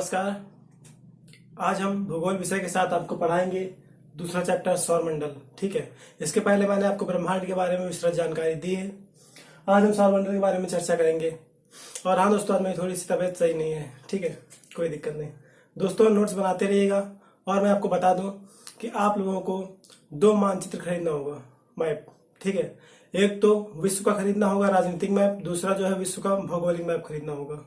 नमस्कार। आज हम भूगोल विषय के साथ आपको पढ़ाएंगे दूसरा चैप्टर सौरमंडल। ठीक है, इसके पहले मैंने आपको ब्रह्मांड के बारे में विस्तृत जानकारी दी है। आज हम सौरमंडल के बारे में चर्चा करेंगे। और हाँ दोस्तों, आज मेरी थोड़ी सी तबीयत सही नहीं है। ठीक है, कोई दिक्कत नहीं। दोस्तों नोट्स बनाते रहिएगा। और मैं आपको बता दूं कि आप लोगों को 2 मानचित्र खरीदना होगा, मैप। ठीक है, एक तो विश्व का खरीदना होगा, राजनीतिक मैप। दूसरा जो है विश्व का भौगोलिक मैप खरीदना होगा।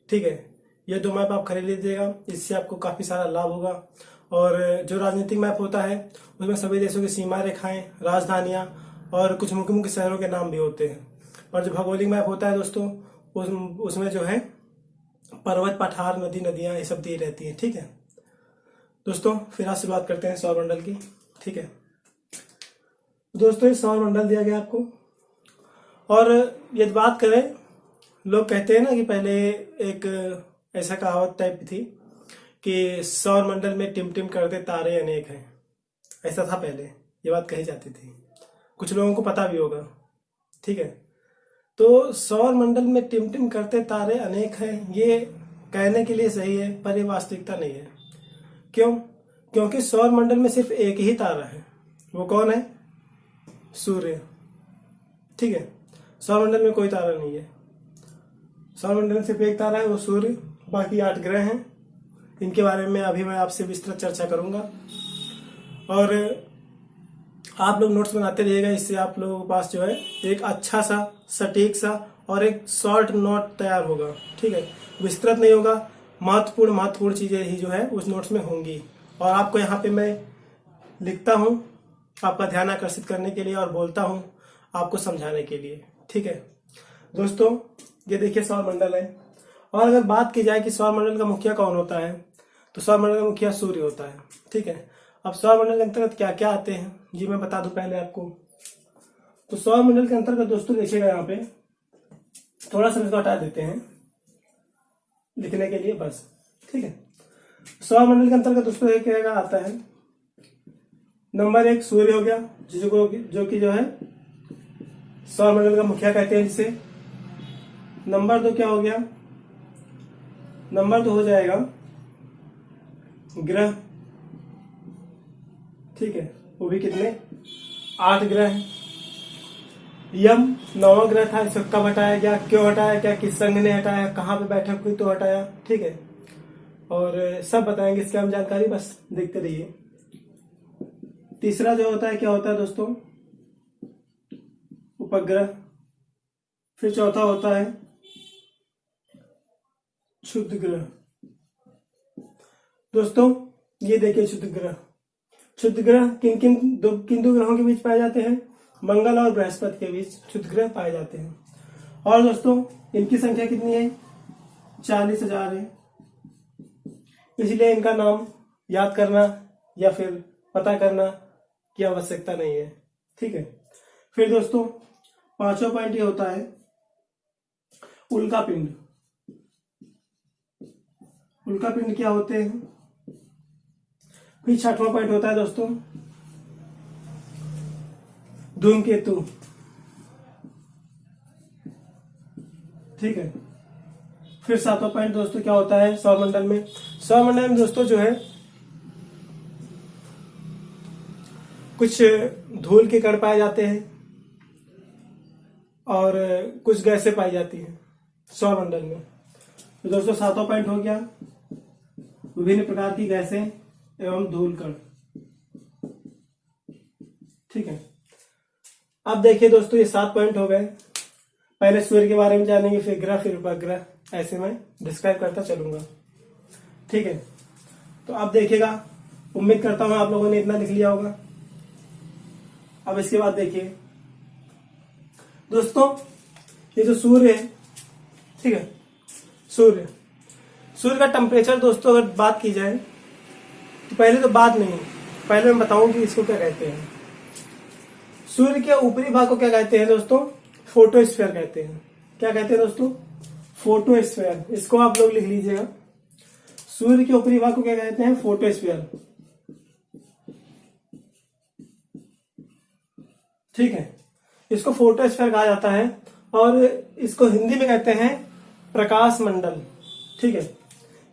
ठीक है, ये 2 मैप आप खरीद लीजिएगा। इससे आपको काफी सारा लाभ होगा। और जो राजनीतिक मैप होता है उसमें सभी देशों की सीमा रेखाएं, राजधानियां और कुछ मुख्य मुख्य शहरों के नाम भी होते हैं। और जो भौगोलिक मैप होता है दोस्तों, उसमें जो है पर्वत, पठार, नदी, नदियां ये सब दी रहती हैं। ठीक है दोस्तों, फिर आज से बात करते हैं सौरमंडल की। ठीक है दोस्तों, इस सौरमंडल दिया गया आपको। और यदि बात करें, लोग कहते हैं ना कि पहले एक ऐसा कहावत टाइप थी कि सौरमंडल में टिम करते तारे अनेक हैं। ऐसा था पहले, ये बात कही जाती थी। कुछ लोगों को पता भी होगा। ठीक है, तो सौरमंडल में टिम करते तारे अनेक हैं, ये कहने के लिए सही है, पर ये वास्तविकता नहीं है। क्यों? क्योंकि सौरमंडल में सिर्फ एक ही तारा है। वो कौन है? सूर्य। ठीक है, सौरमंडल में कोई तारा नहीं है। सौरमंडल में सिर्फ एक तारा है, वो सूर्य। बाकी 8 ग्रह हैं। इनके बारे में अभी मैं आपसे विस्तृत चर्चा करूंगा। और आप लोग नोट्स बनाते रहिएगा। इससे आप लोगों के पास जो है एक अच्छा सा, सटीक सा और एक शॉर्ट नोट तैयार होगा। ठीक है, विस्तृत नहीं होगा। महत्वपूर्ण चीजें ही जो है उस नोट्स में होंगी। और आपको यहाँ पे मैं लिखता हूँ आपका ध्यान आकर्षित करने के लिए, और बोलता हूँ आपको समझाने के लिए। ठीक है दोस्तों, ये देखिए सौरमंडल है। और अगर बात की जाए कि सौरमंडल का मुखिया कौन होता है, तो सौरमंडल का मुखिया सूर्य होता है। ठीक है, अब सौरमंडल के अंतर्गत क्या क्या आते हैं जी मैं बता दूं पहले आपको। तो सौरमंडल के अंतर्गत दोस्तों देखिएगा, यहाँ पे थोड़ा सा इसको हटा देते हैं लिखने के लिए बस। ठीक है, सौरमंडल के अंतर्गत दोस्तों क्या आता है। नंबर 1 सूर्य हो गया, जो कि जो है सौरमंडल का मुखिया कहते हैं जिसे। नंबर 2 क्या हो गया? नंबर 2 हो जाएगा ग्रह। ठीक है, वो भी कितने? 8 ग्रह हैं। यम 9वां ग्रह था, इसको कब हटाया गया, क्यों हटाया गया, किस संघ ने हटाया, कहाँ पे बैठक हुई तो हटाया। ठीक है, और सब बताएंगे इसकी हम जानकारी, बस देखते रहिए। तीसरा जो होता है क्या होता है दोस्तों? उपग्रह। फिर चौथा होता है क्षुद्र ग्रह। दोस्तों ये देखिए क्षुद्र ग्रह किन दो ग्रहों के बीच पाए जाते हैं? मंगल और बृहस्पति के बीच क्षुद्र ग्रह पाए जाते हैं। और दोस्तों इनकी संख्या कितनी है? 40,000 है। इसलिए इनका नाम याद करना या फिर पता करना की आवश्यकता नहीं है। ठीक है, फिर दोस्तों 5वां पॉइंट ये होता है उल्कापिंड। उल्कापिंड क्या होते हैं? फिर 6वां पॉइंट होता है दोस्तों धूमकेतु। ठीक है, फिर 7वां पॉइंट दोस्तों क्या होता है सौरमंडल में? सौरमंडल में दोस्तों जो है कुछ धूल के कण पाए जाते हैं और कुछ गैसें पाई जाती हैं सौरमंडल में। तो दोस्तों 7वां पॉइंट हो गया विभिन्न प्रकार की गैसें एवं धूल कण। ठीक है, अब देखिए दोस्तों ये 7 पॉइंट हो गए। पहले सूर्य के बारे में जानेंगे, फिर ग्रह, फिर उपग्रह, ऐसे मैं डिस्क्राइब करता चलूंगा। ठीक है, तो अब देखिएगा, उम्मीद करता हूं आप लोगों ने इतना लिख लिया होगा। अब इसके बाद देखिए दोस्तों, ये जो सूर्य है, ठीक है, सूर्य का टेम्परेचर दोस्तों अगर बात की जाए तो पहले तो बात नहीं, पहले मैं बताऊं कि इसको क्या कहते हैं। सूर्य के ऊपरी भाग को क्या कहते हैं दोस्तों? फोटोस्फीयर कहते हैं। क्या कहते हैं दोस्तों? फोटोस्फीयर। इसको आप लोग लिख लीजिएगा। सूर्य के ऊपरी भाग को क्या कहते हैं? फोटोस्फीयर। ठीक है, इसको फोटोस्फीयर कहा जाता है। और इसको हिंदी में कहते हैं प्रकाश मंडल। ठीक है,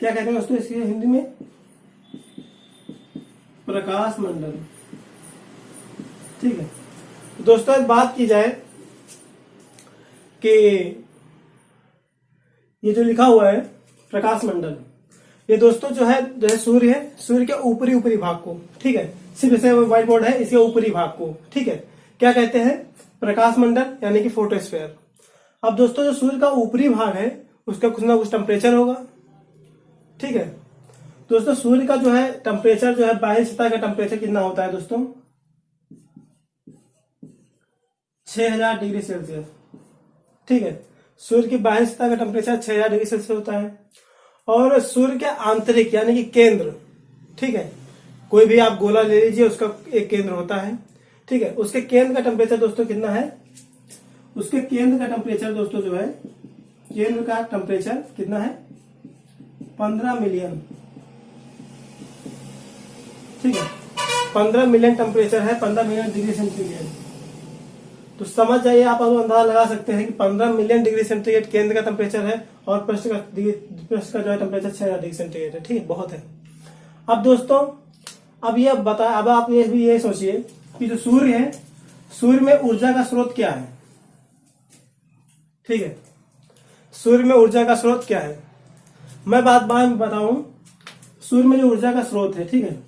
क्या कहते हैं दोस्तों इसके हिंदी में? प्रकाश मंडल। ठीक है दोस्तों, एक बात की जाए कि ये जो लिखा हुआ है प्रकाश मंडल, ये दोस्तों जो है सूर्य है, सूर्य के ऊपरी भाग को, ठीक है, सिर्फ ऐसे व्हाइट बोर्ड है, इसके ऊपरी भाग को, ठीक है, क्या कहते हैं? प्रकाश मंडल यानी कि फोटोस्फीयर। अब दोस्तों जो सूर्य का ऊपरी भाग है उसका कुछ ना कुछ टेम्परेचर होगा, ठीक है। दोस्तों सूर्य का जो है टेम्परेचर जो है बाहरी सतह का टेम्परेचर कितना होता है दोस्तों? 6000 डिग्री सेल्सियस, ठीक है। सूर्य की बाहरी सतह का टेम्परेचर 6000 डिग्री सेल्सियस होता है। और सूर्य के आंतरिक यानी कि केंद्र, ठीक है, कोई भी आप गोला ले लीजिए, उसका एक केंद्र होता है, ठीक है, उसके केंद्र का टेम्परेचर दोस्तों कितना है? उसके केंद्र का टेम्परेचर दोस्तों जो है, केंद्र का टेम्परेचर कितना है? 15 मिलियन, ठीक है, 15 मिलियन टेम्परेचर है, 15 मिलियन डिग्री सेंटीग्रेड। तो समझ जाइए, आप अंदाजा लगा सकते हैं कि 15 मिलियन डिग्री सेंटीग्रेड केंद्र का टेम्परेचर है और पृष्ठ का जो है टेम्परेचर 6000 डिग्री सेंटीग्रेड है, ठीक है, बहुत है। अब दोस्तों अब आप ये सोचिए कि जो सूर्य है, सूर्य में ऊर्जा का स्रोत क्या है? ठीक है, सूर्य में ऊर्जा का स्रोत क्या है? मैं बात में बताऊं, सूर्य में जो ऊर्जा का स्रोत है, ठीक है,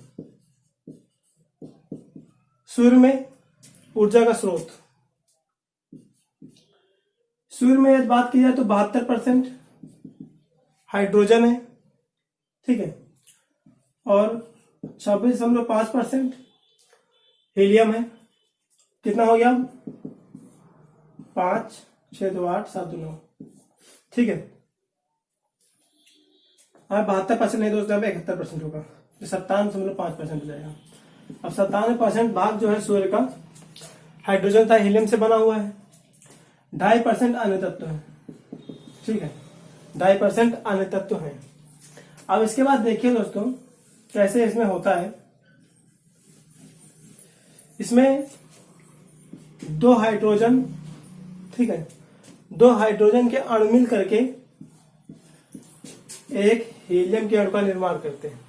सूर्य में ऊर्जा का स्रोत, सूर्य में यदि बात की जाए तो 72% हाइड्रोजन है, ठीक है, और 26.5% हीलियम है। कितना हो गया? 5, 6, 2, 8, 7, 2, 9, ठीक है। अब 72% नहीं दोस्तों, अब 71% होगा, 57.5% हो जाएगा। अब 97% भाग जो है सूर्य का हाइड्रोजन था, हीलियम से बना हुआ है। 2.5% अन्य तत्व है, ठीक है, 2.5% अन्य तत्व है। अब इसके बाद देखिए दोस्तों कैसे इसमें होता है। इसमें 2 हाइड्रोजन, ठीक है, 2 हाइड्रोजन के अणु मिल करके एक हीलियम के अणु का निर्माण करते हैं।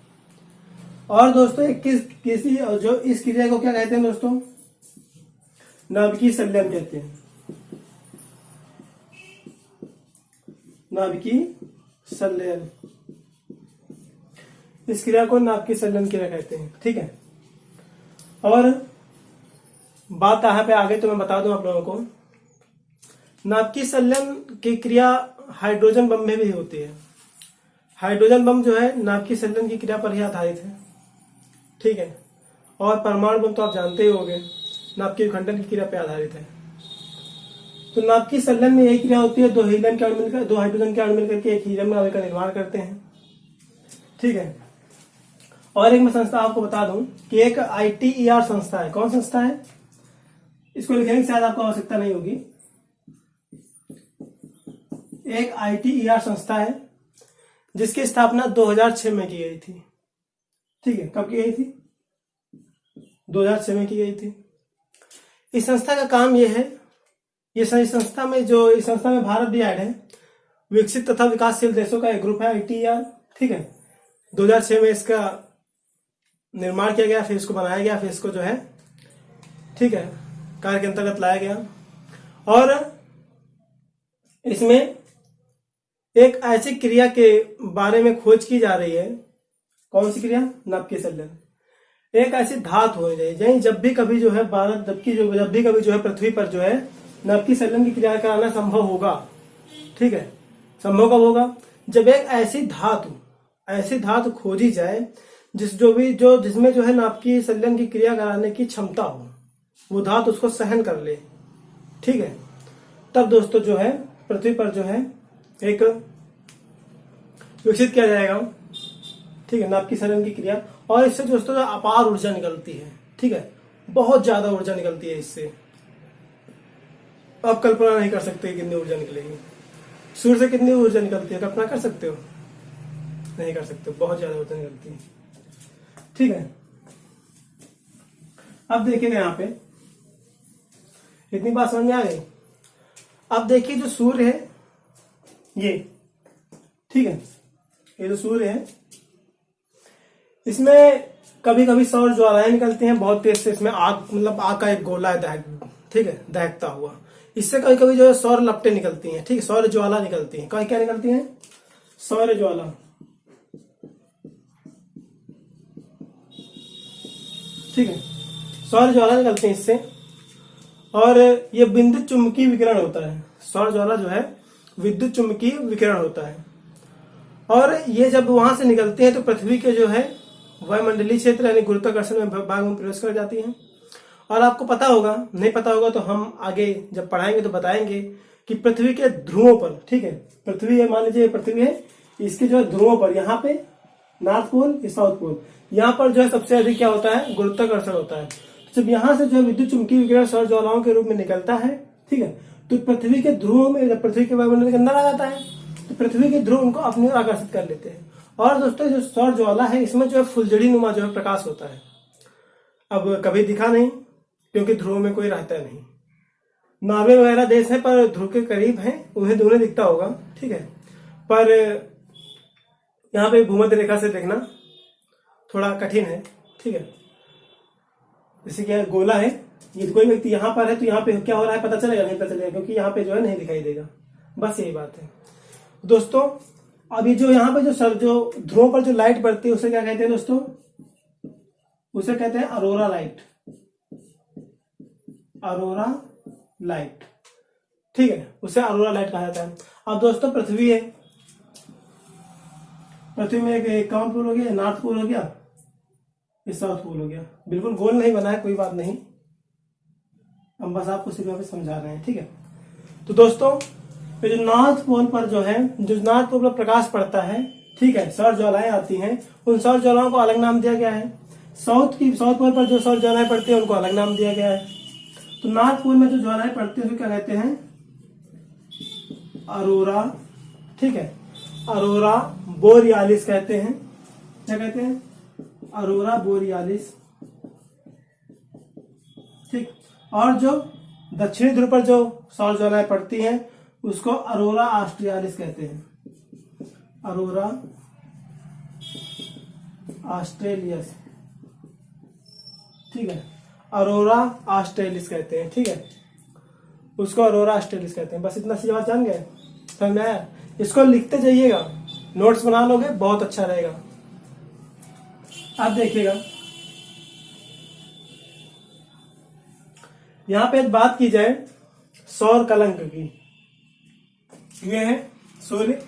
और दोस्तों किसी जो इस क्रिया को क्या कहते हैं दोस्तों? नाभिकीय संलयन कहते हैं, नाभिकीय संलयन। इस क्रिया को नाभिकीय संलयन क्रिया कहते हैं, ठीक है। और बात यहाँ पे आगे तो मैं बता दूं आप लोगों को, नाभिकीय संलयन की क्रिया हाइड्रोजन बम में भी होती है। हाइड्रोजन बम जो है नाभिकीय संलयन की क्रिया पर ही आधारित है, ठीक है। और परमाणु बम तो आप जानते ही होंगे, नाभिकीय विखंडन की क्रिया पर आधारित है। तो नाभिकीय संलयन में यही क्रिया होती है, 2 हीलियम के अणु मिलकर, 2 हाइड्रोजन के अणु मिलकर के एक हीलियम नाभिक का निर्माण करते हैं, ठीक है। और एक मैं संस्था आपको बता दूं कि एक ITER संस्था है। कौन संस्था है? इसको लिखने की शायद आपको आवश्यकता नहीं होगी। एक ITER संस्था है जिसकी स्थापना 2006 में की गई थी, ठीक है। कब की गई थी? 2006 में की गई थी। इस संस्था का काम यह है, इस संस्था में भारत भी ऐड है। विकसित तथा विकासशील देशों का एक ग्रुप है ITER, ठीक है। 2006 में इसका निर्माण किया गया, फिर इसको बनाया गया, फिर इसको जो है, ठीक है, कार्य के अंतर्गत लाया गया। और इसमें एक ऐसी क्रिया के बारे में खोज की जा रही है। कौन सी क्रिया? नाभिकीय संलयन। एक ऐसी धातु हो जाए, जब भी कभी जो है पृथ्वी पर जो है नाभिकीय संलयन की क्रिया कराना संभव होगा, ठीक है। संभव कब होगा? जब एक ऐसी धातु खोजी जाए जिसमें जो है नाभिकीय संलयन की क्रिया कराने की क्षमता हो, वो धातु उसको सहन कर ले, ठीक है। तब दोस्तों जो है पृथ्वी पर जो है एक विकसित किया जाएगा, ठीक है, नाभिकीय संलयन की क्रिया। और इससे दोस्तों अपार ऊर्जा निकलती है, ठीक है, बहुत ज्यादा ऊर्जा निकलती है इससे। आप कल्पना नहीं कर सकते कितनी ऊर्जा निकलेगी। सूर्य से कितनी ऊर्जा निकलती है, कल्पना कर सकते हो? नहीं कर सकते, बहुत ज्यादा ऊर्जा निकलती है, ठीक है। अब देखिएगा यहाँ पे, इतनी बात समझ में आ गई। अब देखिए जो सूर्य है ये, ठीक है, ये जो सूर्य है इसमें कभी कभी सौर ज्वालाएं निकलती हैं बहुत तेज से। इसमें आग, मतलब आग का एक गोला है ठीक है, दहकता हुआ। इससे कभी कभी जो है सौर लपटें निकलती हैं, ठीक है, सौर ज्वाला निकलती हैं। क्या निकलती हैं? सौर ज्वाला, ठीक है, सौर ज्वाला निकलती है इससे। और ये विद्युत चुम्बकीय विकिरण होता है। सौर ज्वाला जो है विद्युत चुम्बकीय विकिरण होता है। और ये जब वहां से निकलती है तो पृथ्वी के जो है वायुमंडलीय क्षेत्र यानी गुरुत्वाकर्षण में भाग में प्रवेश कर जाती हैं। और आपको पता होगा, नहीं पता होगा तो हम आगे जब पढ़ाएंगे तो बताएंगे कि पृथ्वी के ध्रुवों पर, ठीक है, पृथ्वी है, मान लीजिए पृथ्वी है, इसके जो है ध्रुवों पर, यहाँ पे नॉर्थ पोल, साउथ पोल, यहाँ पर जो है सबसे अधिक क्या होता है? गुरुत्वाकर्षण होता है। जब यहाँ से जो है विद्युत चुम्बकीय विकिरण सौर ज्वालाओं के रूप में निकलता है, ठीक है, तो पृथ्वी के ध्रुवों में, जब पृथ्वी के वायुमंडल के अंदर आ जाता है तो पृथ्वी के ध्रुव उनको अपनी ओर आकर्षित कर लेते हैं। और दोस्तों जो सौर ज्वाला है इसमें जो है फुलझड़ी नुमा जो है प्रकाश होता है। अब कभी दिखा नहीं क्योंकि ध्रुव में कोई रहता नहीं। नॉर्वे वगैरह देश है पर ध्रुव के करीब है, उन्हें दिखता होगा, ठीक है। पर यहाँ पे भूमध्य रेखा से देखना थोड़ा कठिन है, ठीक है। जैसे क्या गोला है, ये कोई व्यक्ति यहाँ पर है तो यहाँ पे क्या हो रहा है पता चलेगा? नहीं पता चलेगा, क्योंकि यहाँ पे जो है नहीं दिखाई देगा। बस यही बात है दोस्तों। अभी जो यहाँ पे जो ध्रुवों पर जो लाइट पड़ती है उसे क्या कहते हैं दोस्तों? उसे कहते हैं अरोरा लाइट, अरोरा लाइट, ठीक है, उसे अरोरा लाइट कहा जाता है। अब दोस्तों पृथ्वी है, पृथ्वी में एक कौन पोल हो गया? नॉर्थ पोल हो गया, ये साउथ पोल हो गया। बिल्कुल गोल नहीं बना है, कोई बात नहीं, हम बस आपको सिर्फ समझा रहे हैं, ठीक है। तो दोस्तों ये जो नॉर्थ पोल पर जो है, जो नॉर्थ पोल पर प्रकाश पड़ता है, ठीक है, सौर ज्वालाएं आती हैं, उन सौर ज्वालाओं को अलग नाम दिया गया है। साउथ पोल पर जो सौर ज्वालाएं पड़ती है उनको अलग नाम दिया गया है। तो नॉर्थ पोल में जो ज्वालाएं पड़ती है उसको क्या कहते हैं? अरोरा, ठीक है, अरोरा बोरियालिस कहते हैं। क्या कहते हैं? अरोरा बोरियालिस, ठीक। और जो दक्षिणी ध्रुव पर जो सौर ज्वालाएं पड़ती हैं उसको अरोरा ऑस्ट्रियालिस कहते हैं, अरोरा ऑस्ट्रेलियस, ठीक है, अरोरा ऑस्ट्रेलिस कहते हैं, ठीक है, उसको अरोरा ऑस्ट्रेलिस कहते हैं। बस इतना सी बात जान गए, समझ में आया? इसको लिखते जाइएगा, नोट्स बना लोगे, बहुत अच्छा रहेगा। आप देखिएगा यहां पे बात की जाए सौर कलंक की। ये है सूर्य,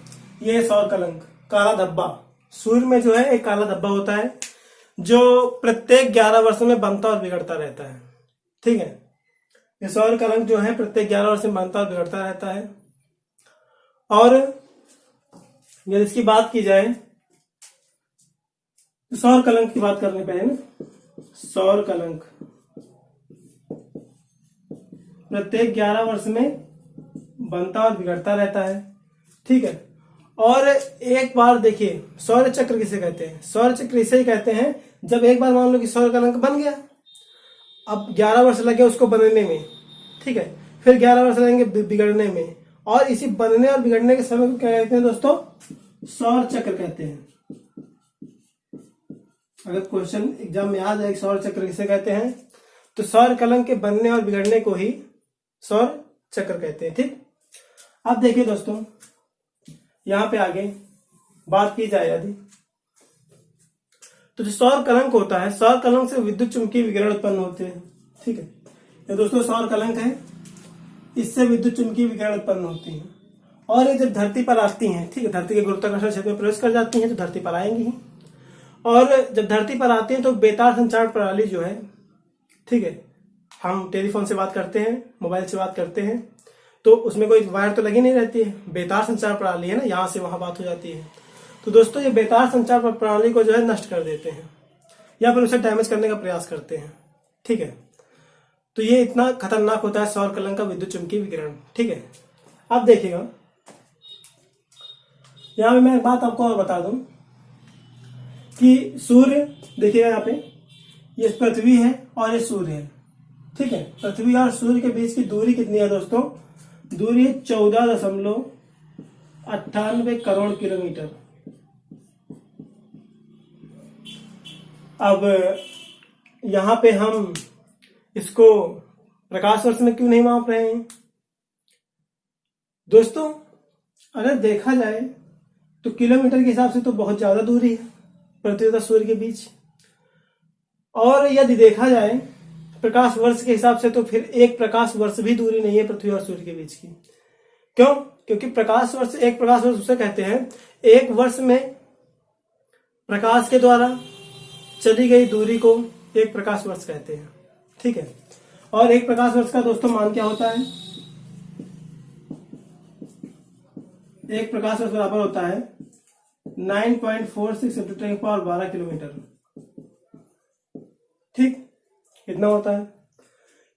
ये है सौर कलंक, काला धब्बा। सूर्य में जो है एक काला धब्बा होता है जो प्रत्येक 11 वर्षों में बनता और बिगड़ता रहता है, ठीक है। ये सौर कलंक जो है प्रत्येक 11 वर्ष में बनता और बिगड़ता रहता है। और यदि इसकी बात की जाए तो सौर कलंक की बात करने पे है ना, सौर कलंक प्रत्येक 11 वर्ष में बनता और बिगड़ता रहता है, ठीक है। और एक बार देखिए, सौर चक्र किसे कहते हैं? सौर चक्र इसे ही कहते हैं जब एक बार मान लो कि सौर कलंक बन गया, अब 11 वर्ष लगे उसको बनने में, ठीक है, फिर 11 वर्ष लगेंगे बिगड़ने में, और इसी बनने और बिगड़ने के समय को क्या कहते हैं दोस्तों? सौर चक्र कहते हैं। अगर क्वेश्चन एग्जाम में आ जाए सौर चक्र किसे कहते हैं, तो सौर कलंक के बनने और बिगड़ने को ही सौर चक्र कहते हैं, ठीक। अब देखिए दोस्तों, यहां पे आगे बात की जाए यदि, तो जो सौर कलंक होता है, सौर कलंक से विद्युत चुम्बकीय विकिरण उत्पन्न होते हैं, ठीक है। ये दोस्तों सौर कलंक है, इससे विद्युत चुम्बकीय विकिरण उत्पन्न होती है। और ये जब धरती पर आती हैं, ठीक है, धरती के गुरुत्वाकर्षण क्षेत्र में प्रवेश कर जाती हैं तो धरती पर आएंगी ही। और जब धरती पर आती हैं तो बेतार संचार प्रणाली जो है, ठीक है, हम टेलीफोन से बात करते हैं, मोबाइल से बात करते हैं, तो उसमें कोई वायर तो लगी नहीं रहती है, बेतार संचार प्रणाली है ना, यहाँ से वहां बात हो जाती है। तो दोस्तों ये बेतार संचार प्रणाली को जो है नष्ट कर देते हैं या फिर उसे डैमेज करने का प्रयास करते हैं, ठीक है। तो ये इतना खतरनाक होता है सौर कलंक का विद्युत चुम्बकीय विकिरण, ठीक है। अब देखिएगा, यहाँ पे मैं एक बात आपको और बता दूं कि सूर्य, देखिएगा यहाँ पे, ये पृथ्वी है और ये सूर्य है, ठीक है। पृथ्वी और सूर्य के बीच की दूरी कितनी है दोस्तों? दूरी 14.98 करोड़ किलोमीटर, अब यहाँ पे हम इसको प्रकाश वर्ष में क्यों नहीं माप रहे हैं दोस्तों? अगर देखा जाए तो किलोमीटर के हिसाब से तो बहुत ज्यादा दूरी है पृथ्वी तथा सूर्य के बीच, और यदि देखा जाए प्रकाश वर्ष के हिसाब से तो फिर एक प्रकाश वर्ष भी दूरी नहीं है पृथ्वी और सूर्य के बीच की। क्यों? क्योंकि प्रकाश वर्ष, एक प्रकाश वर्ष उसे कहते हैं एक वर्ष में प्रकाश के द्वारा चली गई दूरी को एक प्रकाश वर्ष कहते हैं। ठीक है, और एक प्रकाश वर्ष का दोस्तों मान क्या होता है? एक प्रकाश वर्ष बराबर होता है 9.46 × 10⁻12 किलोमीटर। ठीक, कितना होता है?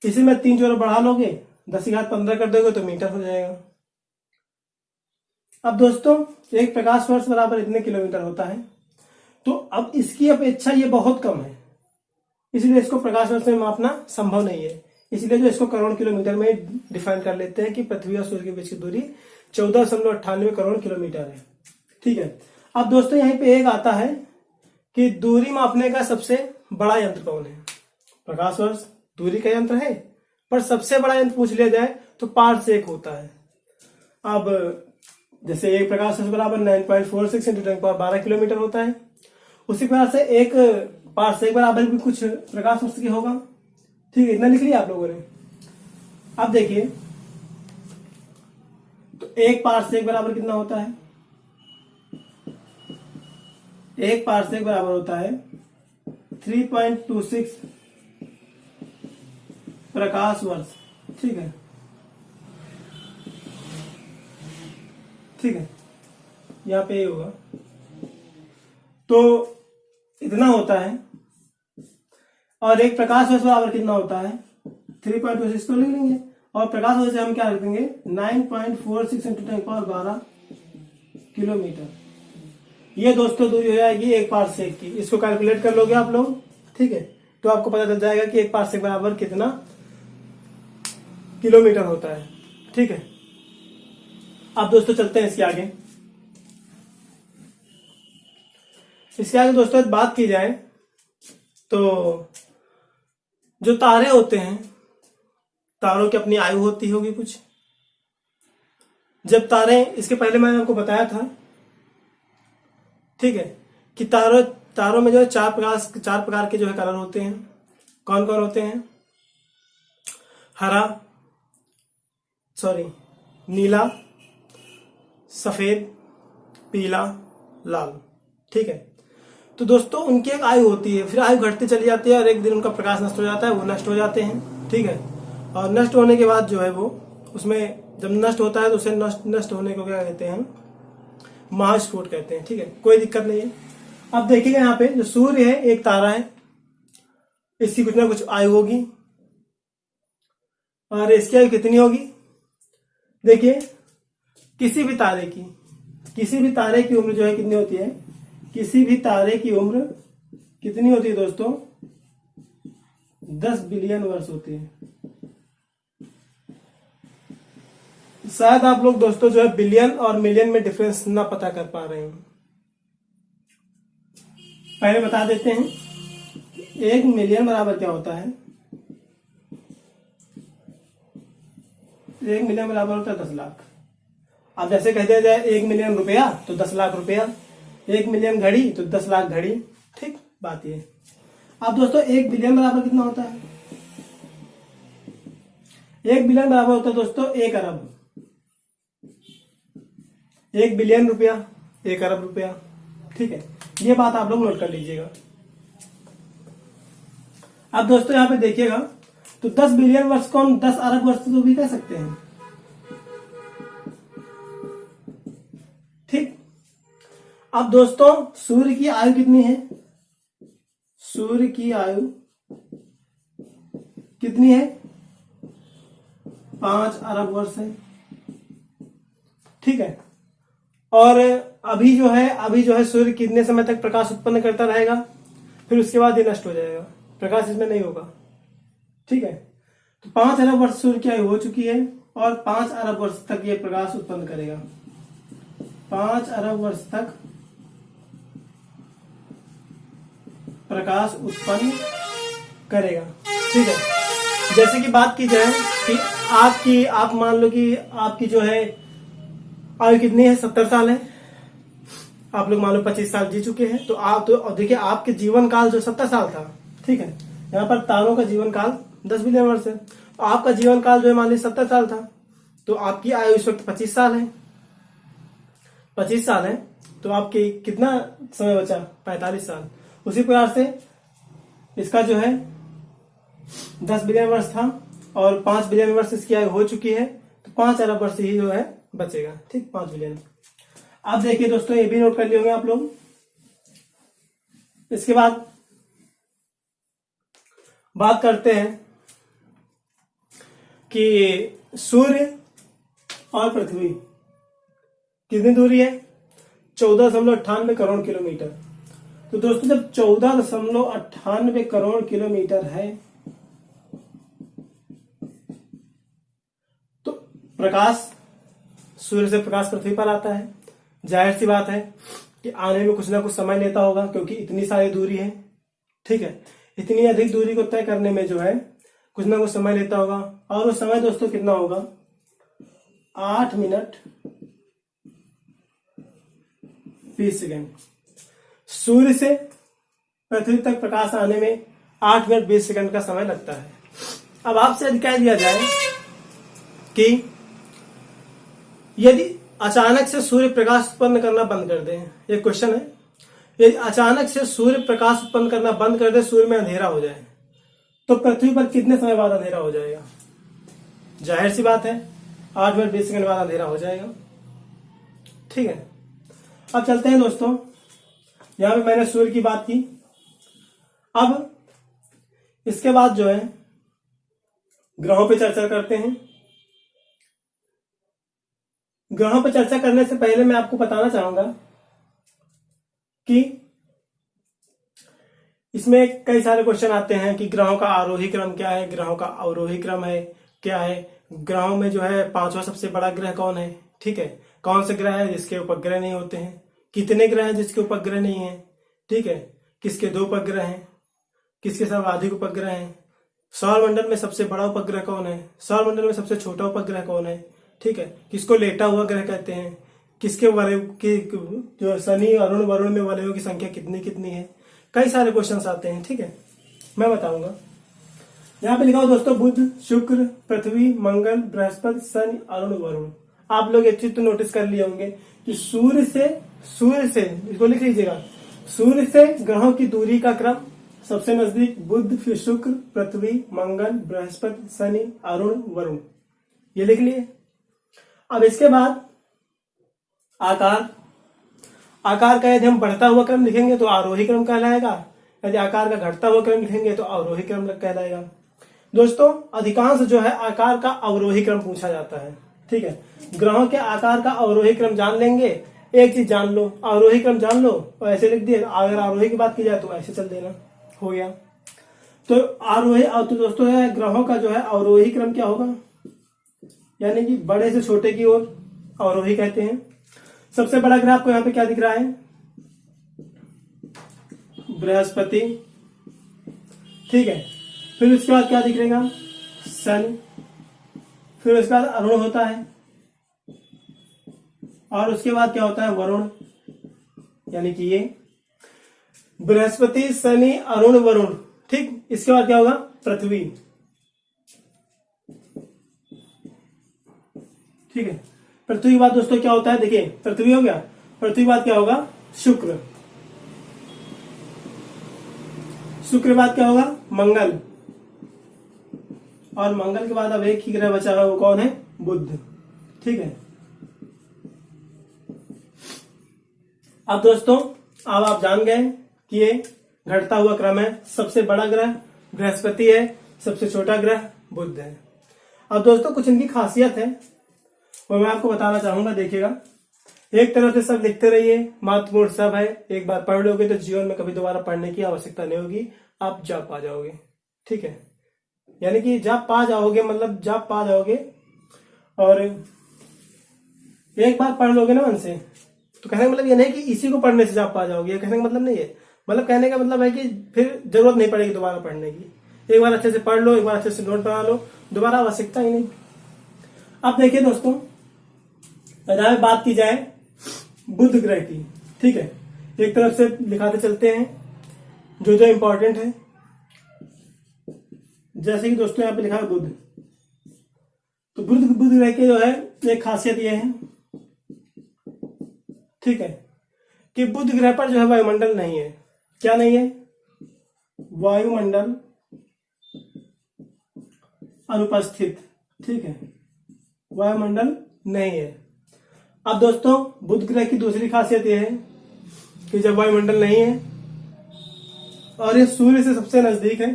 इसी में 3 जोड़ बढ़ा लोगे, 10⁻15 कर दोगे तो मीटर हो जाएगा। अब दोस्तों एक प्रकाश वर्ष बराबर इतने किलोमीटर होता है, तो अब इसकी अपेक्षा ये बहुत कम है, इसलिए इसको प्रकाश वर्ष में मापना संभव नहीं है। इसलिए जो इसको करोड़ किलोमीटर में डिफाइन कर लेते हैं कि पृथ्वी और सूर्य के बीच की दूरी 14.98 करोड़ किलोमीटर है। ठीक है, अब दोस्तों यहीं पे एक आता है कि दूरी मापने का सबसे बड़ा यंत्र कौन है? प्रकाश वर्ष दूरी का यंत्र है, पर सबसे बड़ा यंत्र पूछ लिया जाए तो पारसेक होता है। अब जैसे एक प्रकाश वर्ष बराबर 9.46 × 10⁻12 किलोमीटर होता है, उसी प्रकार से एक पारसेक बराबर भी कुछ प्रकाश वर्ष की होगा। ठीक है, इतना लिख लिया आप लोगों ने। अब देखिए तो एक पारसेक बराबर कितना होता है? एक पारसेक बराबर होता है 3.26 प्रकाश वर्ष। ठीक है, ठीक है, यहाँ पे ये होगा, तो इतना होता है। और एक प्रकाश वर्ष बराबर कितना होता है? 3.26 तो लिख लेंगे, और प्रकाश वर्ष से हम क्या लिख देंगे? 9.46 × 10⁻12 किलोमीटर। ये दोस्तों दूरी हो जाएगी एक पारसेक की। इसको कैलकुलेट कर लोगे आप लोग, ठीक है, तो आपको पता चल जाएगा कि एक पारसेक बराबर कितना किलोमीटर होता है। ठीक है, अब दोस्तों चलते हैं इसके आगे। इसके आगे दोस्तों बात की जाए तो जो तारे होते हैं, तारों की अपनी आयु होती होगी कुछ। जब तारे, इसके पहले मैंने आपको बताया था, ठीक है, कि तारों में जो है चार प्रकार के जो है कलर होते हैं। कौन कौन होते हैं? नीला, सफेद, पीला, लाल। ठीक है, तो दोस्तों उनकी एक आयु होती है, फिर आयु घटती चली जाती है और एक दिन उनका प्रकाश नष्ट हो जाता है, वो नष्ट हो जाते हैं। ठीक है, और नष्ट होने के बाद जो है वो, उसमें जब नष्ट होता है तो उसे नष्ट होने को क्या कहते हैं? महास्फोट कहते हैं। ठीक है, कोई दिक्कत नहीं है। अब देखिएगा यहाँ पे जो सूर्य है एक तारा है, इसकी कुछ ना कुछ आयु होगी, और इसकी आयु कितनी होगी? देखिए किसी भी तारे की उम्र जो है कितनी होती है? किसी भी तारे की उम्र कितनी होती है दोस्तों? 10 बिलियन वर्ष होती है। शायद आप लोग दोस्तों जो है बिलियन और मिलियन में डिफरेंस ना पता कर पा रहे हैं। पहले बता देते हैं, 1 मिलियन बराबर क्या होता है? 1 मिलियन बराबर होता है 10 लाख। अब जैसे कह दिया जाए 1 मिलियन रुपया तो 10 लाख रुपया, 1 मिलियन घड़ी तो 10 लाख घड़ी। ठीक, बात ये। अब दोस्तों 1 बिलियन बराबर कितना होता है? 1 बिलियन बराबर होता है दोस्तों 1 अरब। 1 बिलियन रुपया 1 अरब रुपया। ठीक है, ये बात आप लोग नोट कर लीजिएगा। अब दोस्तों यहाँ पे देखिएगा तो 10 बिलियन वर्ष को हम 10 अरब वर्ष तो भी कह सकते हैं। ठीक, अब दोस्तों सूर्य की आयु कितनी है? सूर्य की आयु कितनी है? 5 अरब वर्ष है। ठीक है, और अभी जो है सूर्य कितने समय तक प्रकाश उत्पन्न करता रहेगा, फिर उसके बाद ये नष्ट हो जाएगा, प्रकाश इसमें नहीं होगा। ठीक है, तो 5 अरब वर्ष सूर्य की आयु हो चुकी है, और 5 अरब वर्ष तक ये प्रकाश उत्पन्न करेगा। 5 अरब वर्ष तक प्रकाश उत्पन्न करेगा। ठीक है, जैसे कि बात की जाए कि आप मान लो कि आपकी जो है आयु कितनी है, 70 साल है। आप लोग मान लो 25 साल जी चुके हैं, तो आप तो देखिए आपके जीवन काल जो 70 साल था, ठीक है, यहाँ पर तारों का जीवन काल 10 बिलियन वर्ष है। आपका जीवन काल जो है मान लीजिए 70 साल था, तो आपकी आयु इस वक्त 25 साल है। 25 साल है तो आपके कितना समय बचा, 45 साल। उसी प्रकार से इसका जो है 10 बिलियन वर्ष था और 5 बिलियन वर्ष इसकी आयु हो चुकी है, तो 5 अरब वर्ष ही जो है बचेगा। ठीक, 5 बिलियन। अब देखिए दोस्तों, ये भी नोट कर लिए होंगे आप लोग। इसके बाद बात करते हैं कि सूर्य और पृथ्वी कितनी दूरी है, 14.98 करोड़ किलोमीटर। तो दोस्तों जब 14.98 करोड़ किलोमीटर है, तो प्रकाश, सूर्य से प्रकाश पृथ्वी पर आता है। जाहिर सी बात है कि आने में कुछ ना कुछ समय लेता होगा, क्योंकि इतनी सारी दूरी है। ठीक है, इतनी अधिक दूरी को तय करने में जो है कुछ ना कुछ समय लेता होगा। और वो समय दोस्तों कितना होगा, 8 मिनट 20 सेकेंड। सूर्य से पृथ्वी तक प्रकाश आने में 8 मिनट 20 सेकेंड का समय लगता है। अब आपसे यदि कह दिया जाए कि यदि अचानक से सूर्य प्रकाश उत्पन्न करना बंद कर दे, ये क्वेश्चन है, यदि अचानक से सूर्य प्रकाश उत्पन्न करना बंद कर दे, सूर्य में अंधेरा हो जाए, तो पृथ्वी पर कितने समय बाद अंधेरा हो जाएगा? जाहिर सी बात है 8 मिनट 20 सेकंड बाद अंधेरा हो जाएगा। ठीक है, अब चलते हैं दोस्तों, यहां पे मैंने सूर्य की बात की। अब इसके बाद जो है ग्रहों पे चर्चा करते हैं। ग्रहों पर चर्चा करने से पहले मैं आपको बताना चाहूंगा कि इसमें कई सारे क्वेश्चन आते हैं कि ग्रहों का आरोही क्रम क्या है, ग्रहों का अवरोही क्रम है क्या है, ग्रहों में जो है 5वां सबसे बड़ा ग्रह कौन है। ठीक है, कौन से ग्रह है जिसके उपग्रह नहीं होते हैं, कितने ग्रह हैं जिसके उपग्रह नहीं है। ठीक है, किसके 2 उपग्रह हैं, किसके सर्वाधिक उपग्रह हैं, सौर मंडल में सबसे बड़ा उपग्रह कौन है, सौर मंडल में सबसे छोटा उपग्रह कौन है। ठीक है, किसको लेटा हुआ ग्रह कहते हैं, किसके वलय की जो शनि अरुण वरुण में वलयों की संख्या कितनी कितनी है। कई सारे क्वेश्चंस आते हैं। ठीक है, मैं बताऊंगा। यहाँ पे लिखा हो दोस्तों, बुध, शुक्र, पृथ्वी, मंगल, बृहस्पति, शनि, अरुण, वरुण। आप लोग एक चीज तो नोटिस कर लिए होंगे कि सूर्य से इसको लिख लीजिएगा, सूर्य से ग्रहों की दूरी का क्रम, सबसे नजदीक बुध, फिर शुक्र, पृथ्वी, मंगल, बृहस्पति, शनि, अरुण, वरुण, ये लिख लिए। अब इसके बाद आकार का यदि हम बढ़ता हुआ क्रम लिखेंगे तो आरोही क्रम कहलाएगा, यदि आकार का घटता हुआ क्रम लिखेंगे तो अवरोही क्रम कहलाएगा। दोस्तों अधिकांश जो है आकार का अवरोही क्रम पूछा जाता है। ठीक है, ग्रहों के आकार का अवरोही क्रम जान लेंगे। एक चीज जान लो, अवरोही क्रम जान लो और ऐसे लिख दिए। अगर आरोही की बात की जाए तो ऐसे चल देना, हो गया। तो आरोही, तो दोस्तों है ग्रहों का जो है अवरोही क्रम क्या होगा, यानी कि बड़े से छोटे की ओर अवरोही कहते हैं। सबसे बड़ा ग्रह आपको यहाँ पे क्या दिख रहा है, बृहस्पति। ठीक है, फिर उसके बाद क्या दिखेगा, शनि, फिर उसके बाद अरुण होता है, और उसके बाद क्या होता है, वरुण। यानी कि ये बृहस्पति, शनि, अरुण, वरुण। ठीक, इसके बाद क्या होगा, पृथ्वी। ठीक है, पृथ्वी के बाद दोस्तों क्या होता है, देखिए पृथ्वी हो गया, पृथ्वी के बाद क्या होगा, शुक्र, शुक्र के बाद क्या होगा, मंगल, और मंगल के बाद अब एक ही ग्रह बचा है, वो कौन है, बुध। ठीक है, अब दोस्तों अब आप जान गए कि ये घटता हुआ क्रम है। सबसे बड़ा ग्रह बृहस्पति है, सबसे छोटा ग्रह बुध है। अब दोस्तों कुछ इनकी खासियत है वो मैं आपको बताना चाहूंगा। देखिएगा, एक तरफ से सब लिखते रहिए, महत्वपूर्ण सब है, एक बार पढ़ लोगे तो जीवन में कभी दोबारा पढ़ने की आवश्यकता नहीं होगी, आप जाप पा जाओगे। ठीक है, यानी कि जाप पा जाओगे, मतलब जाप पा जाओगे, और एक बार पढ़ लोगे ना मन से, तो कहने का मतलब ये नहीं कि इसी को पढ़ने से जाप पा जाओगे, ये कहने का मतलब नहीं है। मतलब कहने का मतलब है कि फिर जरूरत नहीं पड़ेगी दोबारा पढ़ने की। एक बार अच्छे से पढ़ लो, एक बार अच्छे से नोट बना लो, दोबारा आवश्यकता ही नहीं। अब देखिए दोस्तों, अगर बात की जाए बुध ग्रह की, ठीक है, एक तरफ से लिखाते चलते हैं जो जो इंपॉर्टेंट है। जैसे कि दोस्तों यहाँ पे लिखा है बुध, तो बुध ग्रह की जो है एक खासियत ये है, ठीक है, कि बुध ग्रह पर जो है वायुमंडल नहीं है। क्या नहीं है? वायुमंडल अनुपस्थित, ठीक है, वायुमंडल नहीं है। अब दोस्तों बुध ग्रह की दूसरी खासियत यह है कि जब वायुमंडल नहीं है और ये सूर्य से सबसे नजदीक है,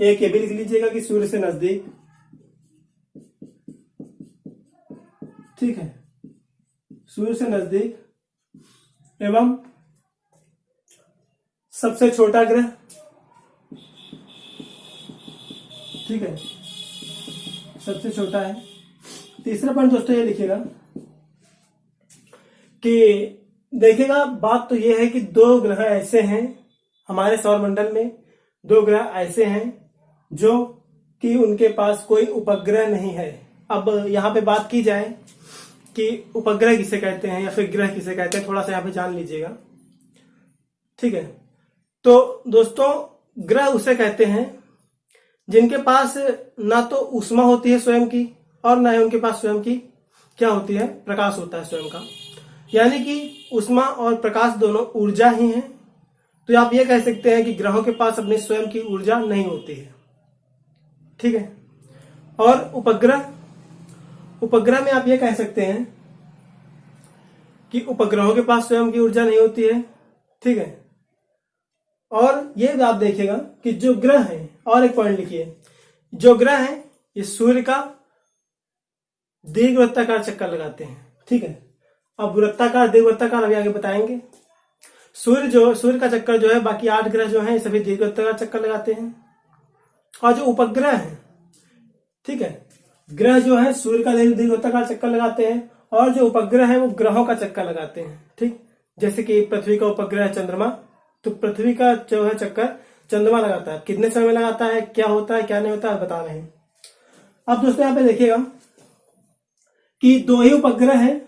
एक ये भी लिख लीजिएगा कि सूर्य से नजदीक, ठीक है, सूर्य से नजदीक एवं सबसे छोटा ग्रह, ठीक है, सबसे छोटा है। तीसरा पॉइंट दोस्तों ये लिखिएगा कि देखिएगा, बात तो ये है कि दो ग्रह ऐसे हैं हमारे सौरमंडल में, दो ग्रह ऐसे हैं जो कि उनके पास कोई उपग्रह नहीं है। अब यहाँ पे बात की जाए कि उपग्रह किसे कहते हैं या फिर ग्रह किसे कहते हैं, थोड़ा सा यहाँ पे जान लीजिएगा, ठीक है। तो दोस्तों ग्रह उसे कहते हैं जिनके पास ना तो ऊष्मा होती है स्वयं की और ना ही उनके पास स्वयं की क्या होती है, प्रकाश होता है स्वयं का, यानी कि ऊष्मा और प्रकाश दोनों ऊर्जा ही हैं। तो आप ये कह सकते हैं कि ग्रहों के पास अपनी स्वयं की ऊर्जा नहीं होती है, ठीक है। और उपग्रह में आप ये कह सकते हैं कि उपग्रहों के पास स्वयं की ऊर्जा नहीं होती है, ठीक है। और ये आप देखिएगा कि जो ग्रह हैं, और एक पॉइंट लिखिए, जो ग्रह हैं ये सूर्य का दीर्घवृत्ताकार चक्कर लगाते हैं, ठीक है। अब वृत्ताकार दीर्घवृत्ताकार अभी आगे बताएंगे। सूर्य का चक्कर जो है, बाकी 8 ग्रह जो हैं सभी दीर्घवृत्ताकार चक्कर लगाते हैं। और जो उपग्रह है, ठीक है, ग्रह जो है सूर्य का दीर्घवृत्ताकार चक्कर लगाते हैं और जो उपग्रह है वो ग्रहों का चक्कर लगाते हैं, ठीक। जैसे कि पृथ्वी का उपग्रह चंद्रमा, तो पृथ्वी का जो है चक्कर चंद्रमा लगाता है। कितने समय में लगाता है, क्या होता है, क्या नहीं होता है, बता रहे हैं। अब दोस्तों यहाँ पे देखिएगा कि 2 ही उपग्रह हैं,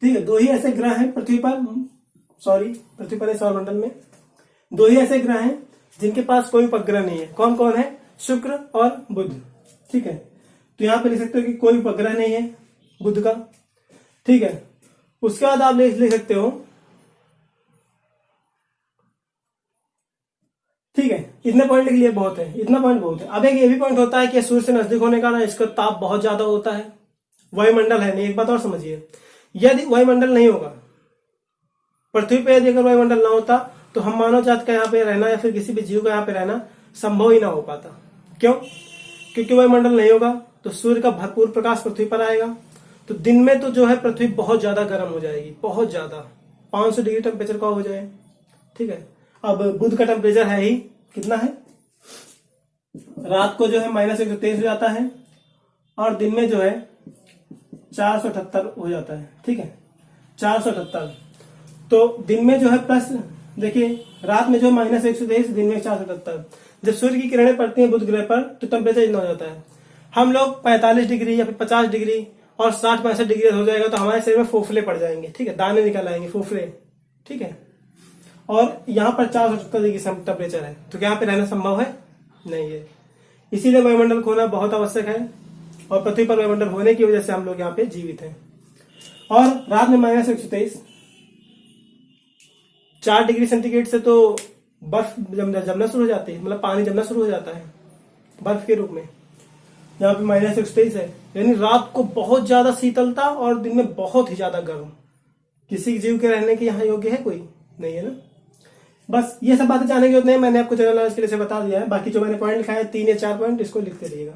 ठीक है, 2 ही ऐसे ग्रह हैं पृथ्वी पर सौरमंडल में 2 ही ऐसे ग्रह हैं जिनके पास कोई उपग्रह नहीं है। कौन कौन है? शुक्र और बुध, ठीक है। तो यहाँ पे लिख सकते हो कि कोई उपग्रह नहीं है बुध का, ठीक है। उसके बाद आप लिख सकते हो, ठीक है, इतने पॉइंट लिख लिए, बहुत है, इतना पॉइंट बहुत है। अब एक ये भी पॉइंट होता है कि सूर्य से नजदीक होने का ना इसका ताप बहुत ज्यादा होता है, वायुमंडल है नहीं। एक बात और समझिए, यदि वायुमंडल नहीं होगा पृथ्वी पे, यदि अगर वायुमंडल ना होता तो हम मानव जात का यहाँ पे रहना या फिर किसी भी जीव का यहाँ पे रहना संभव ही ना हो पाता। क्यों? क्योंकि वायुमंडल नहीं होगा तो सूर्य का भरपूर प्रकाश पृथ्वी पर आएगा, तो दिन में तो जो है पृथ्वी बहुत ज्यादा गर्म हो जाएगी, बहुत ज्यादा 500 डिग्री टेम्परेचर का हो जाए, ठीक है। अब बुध का टेम्परेचर है ही कितना है, रात को जो है -123 हो जाता है और दिन में जो है 478 हो जाता है, ठीक है, 478। तो दिन में जो है प्लस, देखिए रात में जो -123, दिन में 478। जब सूर्य की किरणें पड़ती हैं बुध ग्रह पर तो टेम्परेचर इतना हो जाता है। हम लोग 45 डिग्री या फिर 50 डिग्री और 60-65 डिग्री हो जाएगा तो हमारे शरीर में फोफले पड़ जाएंगे, ठीक है, दाने निकल आएंगे, फोफले, ठीक है। और यहाँ पर 470 डिग्री टेम्परेचर है, तो क्या यहाँ पे रहना संभव है? नहीं है। इसीलिए वायुमंडल खोना बहुत आवश्यक है और पृथ्वी पर वायुमंडल होने की वजह से हम लोग यहाँ पे जीवित हैं। और रात में -123, 4 डिग्री सेंटीग्रेड से तो बर्फ जमना शुरू हो जाती है, मतलब पानी जमना शुरू हो जाता है बर्फ के रूप में। यहाँ पे -123 है, यानी रात को बहुत ज्यादा शीतलता और दिन में बहुत ही ज्यादा गर्म। किसी जीव के रहने के यहाँ योग्य है कोई? नहीं है ना। बस ये सब बातें जानने की जरूरत नहीं, मैंने आपको जनरल नॉलेज के लिए से बता दिया है। बाकी जो मैंने पॉइंट लिखा है 3 या 4 पॉइंट, इसको लिखते रहिएगा।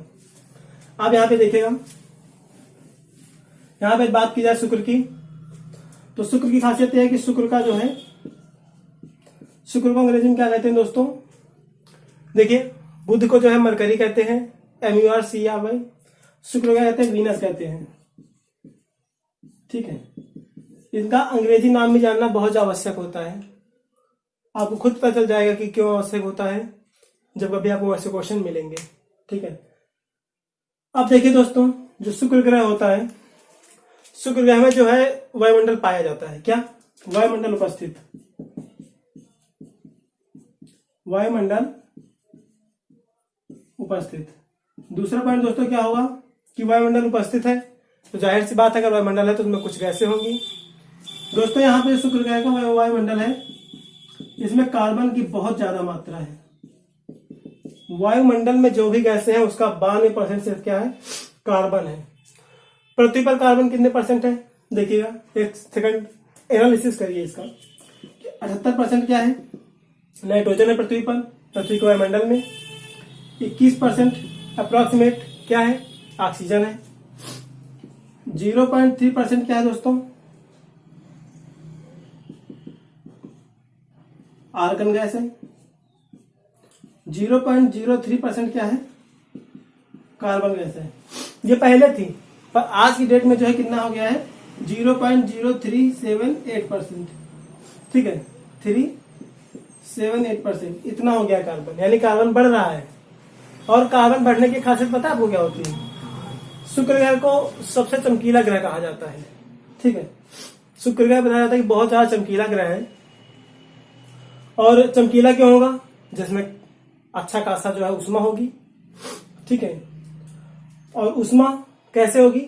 अब यहाँ पे देखिएगा, यहाँ पे बात की जाए शुक्र की, तो शुक्र की खासियत यह है कि शुक्र का जो है, शुक्र को अंग्रेजी में क्या कहते हैं दोस्तों? देखिए, बुध को जो है मरकरी कहते हैं, MURCRY। शुक्र क्या कहते हैं? वीनस कहते हैं, ठीक है। इनका अंग्रेजी नाम भी जानना बहुत आवश्यक होता है। आपको खुद पता चल जाएगा कि क्यों आवश्यक होता है जब कभी आपको वैसे क्वेश्चन मिलेंगे। ठीक है, अब देखिए दोस्तों, जो शुक्र ग्रह होता है, शुक्र ग्रह में जो है वायुमंडल पाया जाता है। क्या? वायुमंडल उपस्थित, वायुमंडल उपस्थित। दूसरा पॉइंट दोस्तों क्या होगा कि वायुमंडल उपस्थित है तो जाहिर सी बात है अगर वायुमंडल है तो उसमें कुछ गैसें होंगी। दोस्तों यहाँ पे शुक्र ग्रह का वायुमंडल है, इसमें कार्बन की बहुत ज्यादा मात्रा है। वायुमंडल में जो भी गैसें हैं उसका 92% सिर्फ क्या है? कार्बन है। पृथ्वी पर कार्बन कितने परसेंट है? देखिएगा, एक सेकंड एनालिसिस करिए इसका। 78% क्या है? नाइट्रोजन है पृथ्वी पर, पृथ्वी के वायुमंडल में। 21% अप्रोक्सीमेट क्या है? ऑक्सीजन है। 0.3% क्या है दोस्तों? आर्गन गैस है। 0.03% क्या है? कार्बन गैस है। ये पहले थी, पर आज की डेट में जो है कितना हो गया है? 0.0378%। ठीक है, 378%, इतना हो गया कार्बन। यानी कार्बन बढ़ रहा है। और कार्बन बढ़ने की खासियत पता है आपको क्या होती है? शुक्र ग्रह को सबसे चमकीला ग्रह कहा जाता है। ठीक है, शुक्र ग्रह बताया जाता है कि बहुत ज्यादा चमकीला ग्रह है। और चमकीला क्यों होगा? जिसमें अच्छा खासा जो है उष्मा होगी। ठीक है, और उष्मा कैसे होगी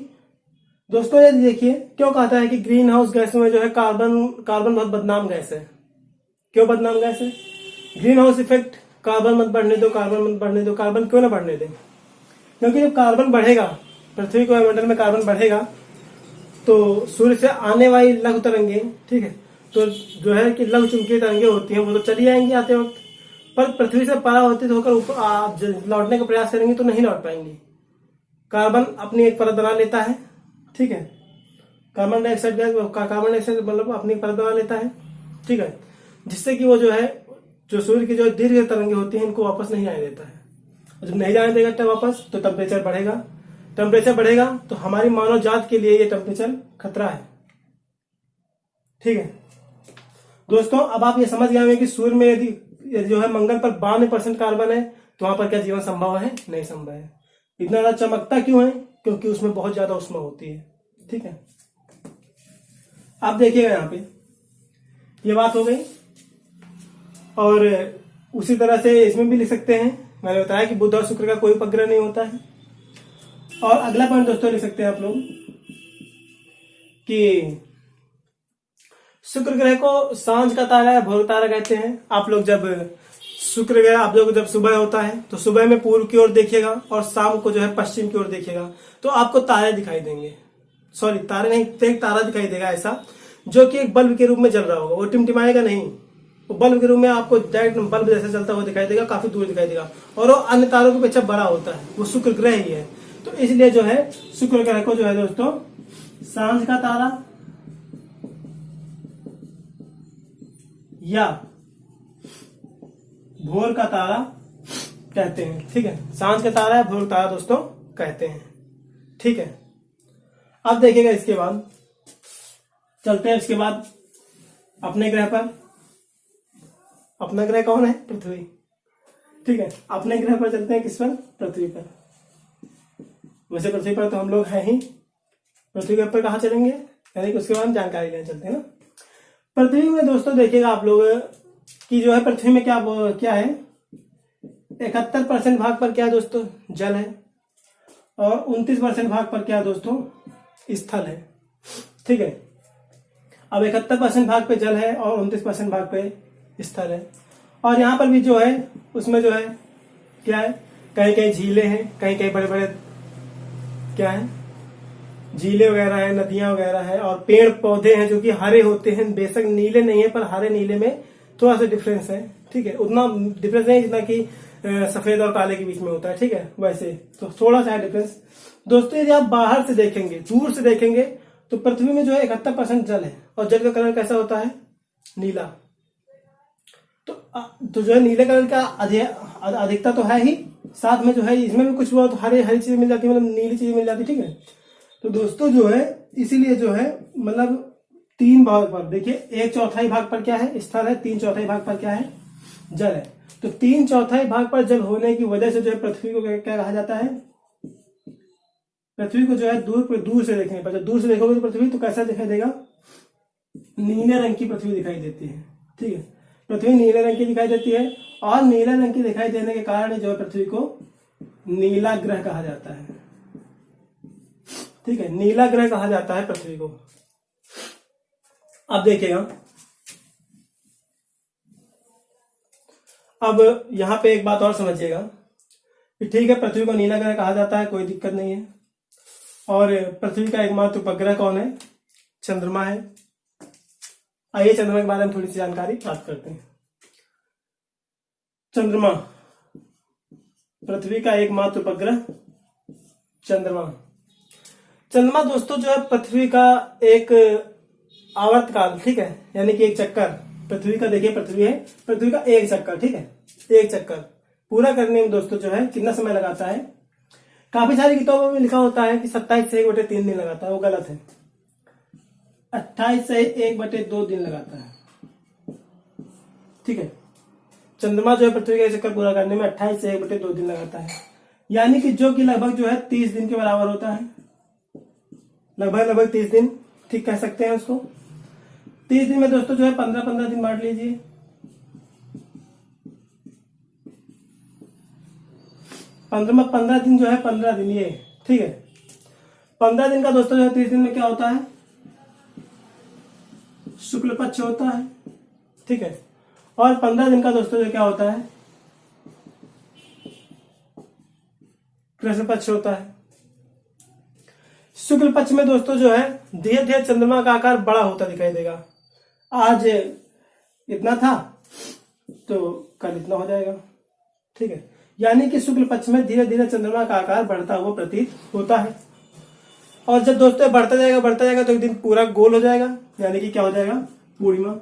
दोस्तों? ये देखिए, क्यों कहता है कि ग्रीन हाउस गैसों में जो है कार्बन बहुत बदनाम गैस है। क्यों बदनाम गैस है? ग्रीन हाउस इफेक्ट, कार्बन मत बढ़ने दो, कार्बन मत बढ़ने दो। कार्बन क्यों ना बढ़ने दें? क्योंकि जब कार्बन बढ़ेगा, पृथ्वी के वायुमंडल में कार्बन बढ़ेगा तो सूर्य से आने वाली लघु तरंगे, ठीक है, तो जो है कि लघु चुंबकीय तरंगे होती हैं वो तो चली आएंगी आते वक्त, पर पृथ्वी से परावर्तित होकर ऊपर लौटने का प्रयास करेंगे तो नहीं लौट पाएंगी। कार्बन अपनी एक परत बना लेता है। ठीक है, carbon dioxide gas, carbon dioxide मतलब अपनी परत बना लेता है। ठीक है, जिससे कि वो जो है, जो सूर्य की जो दीर्घ तरंगे होती हैं इनको वापस नहीं आने देता है। और जब नहीं जाने देगा वापस तो टेम्परेचर बढ़ेगा। टेम्परेचर बढ़ेगा तो हमारी मानव जात के लिए ये टेम्परेचर खतरा है। ठीक है दोस्तों, अब आप ये समझ गए होंगे कि सूर्य में यदि जो है मंगल पर 92% कार्बन है तो वहां पर क्या जीवन संभव है? नहीं संभव है। इतना ज्यादा चमकता क्यों है? क्योंकि उसमें बहुत ज्यादा उष्मा होती है। ठीक है, आप देखिएगा यहाँ पे ये बात हो गई। और उसी तरह से इसमें भी लिख सकते हैं, मैंने बताया कि बुध और शुक्र का कोई उपग्रह नहीं होता है। और अगला पॉइंट दोस्तों लिख सकते हैं आप लोग कि शुक्र ग्रह को सांझ का तारा या भोर तारा कहते हैं। आप लोग जब शुक्र ग्रह आप लोग जब सुबह होता है तो सुबह में पूर्व की ओर देखिएगा और शाम को जो है पश्चिम की ओर देखिएगा तो आपको तारे दिखाई देंगे। सॉरी, तारे नहीं, तो एक तारा दिखाई देगा ऐसा जो कि एक बल्ब के रूप में जल रहा होगा। वो टिमटिमाएगा नहीं, वो बल्ब के रूप में आपको डायरेक्ट बल्ब जैसे चलता हुआ दिखाई देगा, काफी दूर दिखाई देगा। और वो अन्य तारों की अपेक्षा बड़ा होता है, वो शुक्र ग्रह ही है। तो इसलिए जो है शुक्र ग्रह को जो है दोस्तों सांझ का तारा या भोर का तारा कहते हैं। ठीक है, सांझ का तारा या भोर तारा दोस्तों कहते हैं। ठीक है, अब देखिएगा इसके बाद चलते हैं इसके बाद अपने ग्रह पर। अपना ग्रह कौन है? पृथ्वी। ठीक है, अपने ग्रह पर चलते हैं। किस पर? पृथ्वी पर। वैसे पृथ्वी पर तो हम लोग हैं ही, पृथ्वी के ऊपर कहाँ चलेंगे? यानी कि उसके बाद जानकारी लेने चलते हैं ना। पृथ्वी में दोस्तों देखिएगा आप लोग कि जो है पृथ्वी में क्या है, 71% भाग पर क्या है दोस्तों? जल है। और 29% भाग पर क्या है दोस्तों? स्थल है। ठीक है, अब 71% भाग पे जल है और 29% भाग पे स्थल है। और यहाँ पर भी जो है उसमें जो है क्या है, कहीं कहीं झीलें हैं, कहीं कहीं बड़े बड़े क्या है, झीलें वगैरह है, नदियां वगैरह है, और पेड़ पौधे हैं जो कि हरे होते हैं। बेशक नीले नहीं है पर हरे नीले में थोड़ा सा डिफरेंस है। ठीक है, उतना डिफरेंस नहीं जितना कि सफेद और काले के बीच में होता है। ठीक है, वैसे तो थोड़ा सा है डिफरेंस। दोस्तों यदि आप बाहर से देखेंगे, दूर से देखेंगे तो पृथ्वी में जो है 71% जल है और जल का कलर कैसा होता है? नीला। तो जो है नीले कलर का अधिकता तो है ही, साथ में जो है इसमें भी कुछ बहुत हरी चीजें मिल जाती है, मतलब नीली चीजें मिल जाती है। ठीक है, तो दोस्तों जो है इसीलिए जो है मतलब 3 भाग पर, देखिए 1/4 भाग पर क्या है, स्थल है, 3/4 भाग पर क्या है, जल है। तो 3/4 भाग पर जल होने की वजह से जो है पृथ्वी को क्या कहा जाता है, पृथ्वी को जो है दूर से देखने पर, जब दूर से देखोगे तो पृथ्वी तो कैसा दिखाई देगा, नीले रंग की पृथ्वी दिखाई देती है। ठीक है, पृथ्वी नीले रंग की दिखाई देती है, और नीले रंग की दिखाई देने के कारण जो है पृथ्वी को नीला ग्रह कहा जाता है। ठीक है, नीला ग्रह कहा जाता है पृथ्वी को। अब देखिएगा, अब यहां पे एक बात और समझिएगा कि ठीक है, पृथ्वी को नीला ग्रह कहा जाता है, कोई दिक्कत नहीं है। और पृथ्वी का एकमात्र उपग्रह कौन है, चंद्रमा है। आइए चंद्रमा के बारे में थोड़ी सी जानकारी प्राप्त करते हैं। चंद्रमा, पृथ्वी का एकमात्र उपग्रह चंद्रमा। चंद्रमा दोस्तों जो है पृथ्वी का एक आवर्तकाल, ठीक है, यानी कि एक चक्कर पृथ्वी का, देखिए पृथ्वी है, पृथ्वी का एक चक्कर, ठीक है, एक चक्कर पूरा करने में दोस्तों जो है कितना समय लगाता है। काफी सारी किताबों में लिखा होता है कि 27 से 1/3 दिन लगाता है, वो गलत है। 28 से 1/2 दिन लगाता है। ठीक है, चंद्रमा जो है पृथ्वी का चक्कर पूरा करने में 28 से 1/2 दिन लगाता है, यानी कि जो कि लगभग जो है 30 दिन के बराबर होता है। लगभग 30 दिन, ठीक कह सकते हैं उसको। 30 दिन में दोस्तों जो है 15-15 दिन बांट लीजिए। 15 दिन जो है 15 दिन, ये ठीक है। 15 दिन का दोस्तों जो है 30 दिन में क्या होता है, शुक्ल पक्ष होता है। ठीक है, और 15 दिन का दोस्तों जो क्या होता है, कृष्ण पक्ष होता है। शुक्ल पक्ष में दोस्तों जो है धीरे धीरे चंद्रमा का आकार बड़ा होता दिखाई देगा। आज इतना था तो कल इतना हो जाएगा। ठीक है, यानी कि शुक्ल पक्ष में धीरे धीरे चंद्रमा का आकार बढ़ता हुआ प्रतीत होता है। और जब दोस्तों बढ़ता जाएगा तो एक दिन पूरा गोल हो जाएगा, यानी कि क्या हो जाएगा, पूर्णिमा।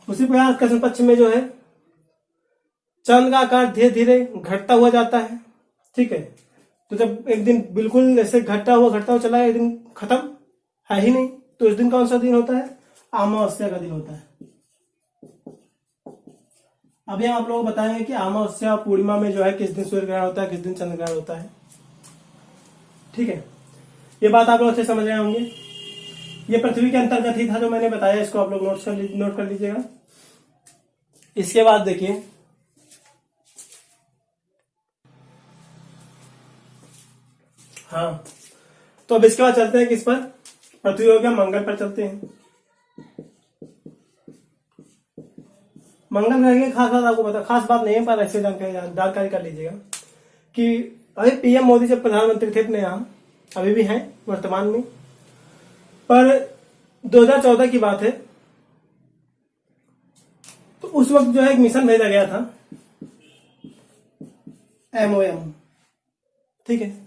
उसी प्रकार कृष्ण पक्ष में जो है चंद्र का आकार धीरे धीरे घटता हुआ जाता है। ठीक है, तो जब एक दिन बिल्कुल ऐसे घटता हुआ चला है, एक दिन खत्म है ही नहीं, तो उस दिन कौन सा दिन होता है, अमावस्या का दिन होता है। अभी हम आप लोगों को बताएंगे कि अमावस्या पूर्णिमा में जो है किस दिन सूर्य ग्रहण होता है, किस दिन चंद्र ग्रहण होता है। ठीक है, ये बात आप लोग अच्छे समझ रहे होंगे। ये पृथ्वी के अंतर्गत ही था जो मैंने बताया, इसको आप लोग नोट कर लीजिएगा। इसके बाद देखिए, हाँ, तो अब इसके बाद चलते हैं किस पर, पृथ्वी हो गया, मंगल पर चलते हैं। मंगल ग्रह की खास बात आपको पता, खास बात नहीं है पर ऐसे जानकारी कर लीजिएगा कि अभी पीएम मोदी जब प्रधानमंत्री थे अपने यहाँ, अभी भी हैं वर्तमान में, पर 2014 की बात है, तो उस वक्त जो है एक मिशन भेजा गया था, MOM। ठीक है,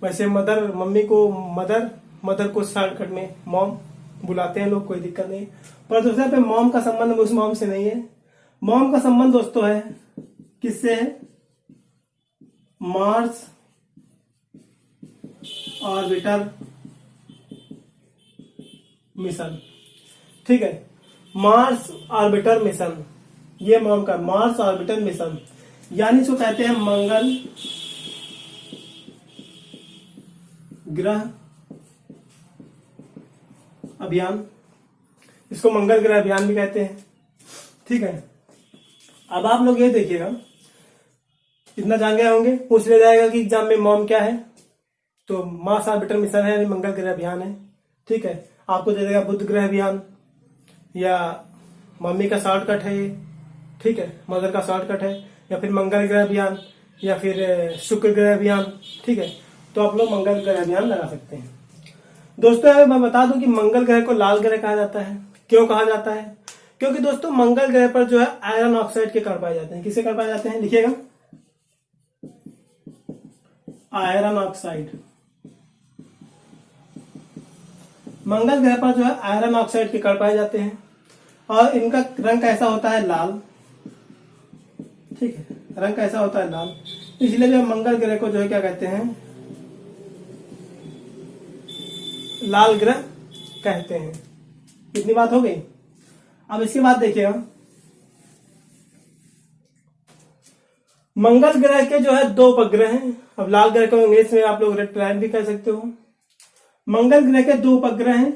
वैसे मम्मी को मदर को शॉर्टकट में मॉम बुलाते हैं लोग, कोई दिक्कत नहीं, पर दूसरे पे मॉम का संबंध उस मॉम से नहीं है। मॉम का संबंध दोस्तों है किससे है, मार्स ऑर्बिटर मिशन। ठीक है, मार्स ऑर्बिटर मिशन, ये मॉम का मार्स ऑर्बिटर मिशन, यानी इसको कहते हैं मंगल ग्रह अभियान। इसको मंगल ग्रह अभियान भी कहते हैं। ठीक है, अब आप लोग ये देखिएगा, इतना जान गए होंगे, पूछ लिया जाएगा कि एग्जाम में मॉम क्या है, तो मार्स ऑर्बिटर मिशन है, यानी मंगल ग्रह अभियान है। ठीक है, आपको दे देगा बुध ग्रह अभियान, या मम्मी का शॉर्टकट है ये। ठीक है, मदर का शॉर्टकट है, या फिर मंगल ग्रह अभियान, या फिर शुक्र ग्रह अभियान। ठीक है, तो आप लोग मंगल ग्रह अभियान लगा सकते हैं। दोस्तों मैं बता दूं कि मंगल ग्रह को लाल ग्रह कहा जाता है। क्यों कहा जाता है, क्योंकि दोस्तों मंगल ग्रह पर जो है आयरन ऑक्साइड के कण पाए जाते हैं। किसके कण पाए जाते हैं, लिखिएगा, आयरन ऑक्साइड। मंगल ग्रह पर जो है आयरन ऑक्साइड के कण पाए जाते हैं, और इनका रंग कैसा होता है, लाल। ठीक है, रंग कैसा होता है, लाल। इसलिए जो मंगल ग्रह को जो है क्या कहते हैं, लाल ग्रह कहते हैं। इतनी बात हो गई। अब इसके बाद देखिएगा, मंगल ग्रह के जो है 2 उपग्रह हैं। अब लाल ग्रह को इंग्लिश में आप लोग रेड प्लैनेट भी कह सकते हो। मंगल ग्रह के 2 उपग्रह हैं,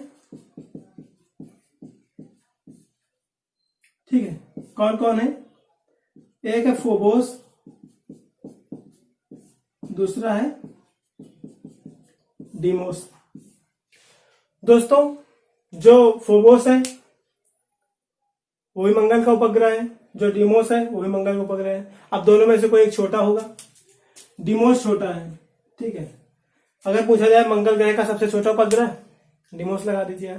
ठीक है। कौन कौन है? एक है फोबोस, दूसरा है डीमोस। दोस्तों, जो फोबोस है वो भी मंगल का उपग्रह है, जो डीमोस है वो भी मंगल का उपग्रह है। अब दोनों में से कोई एक छोटा होगा, डीमोस छोटा है, ठीक है। अगर पूछा जाए मंगल ग्रह का सबसे छोटा उपग्रह, डीमोस लगा दीजिए।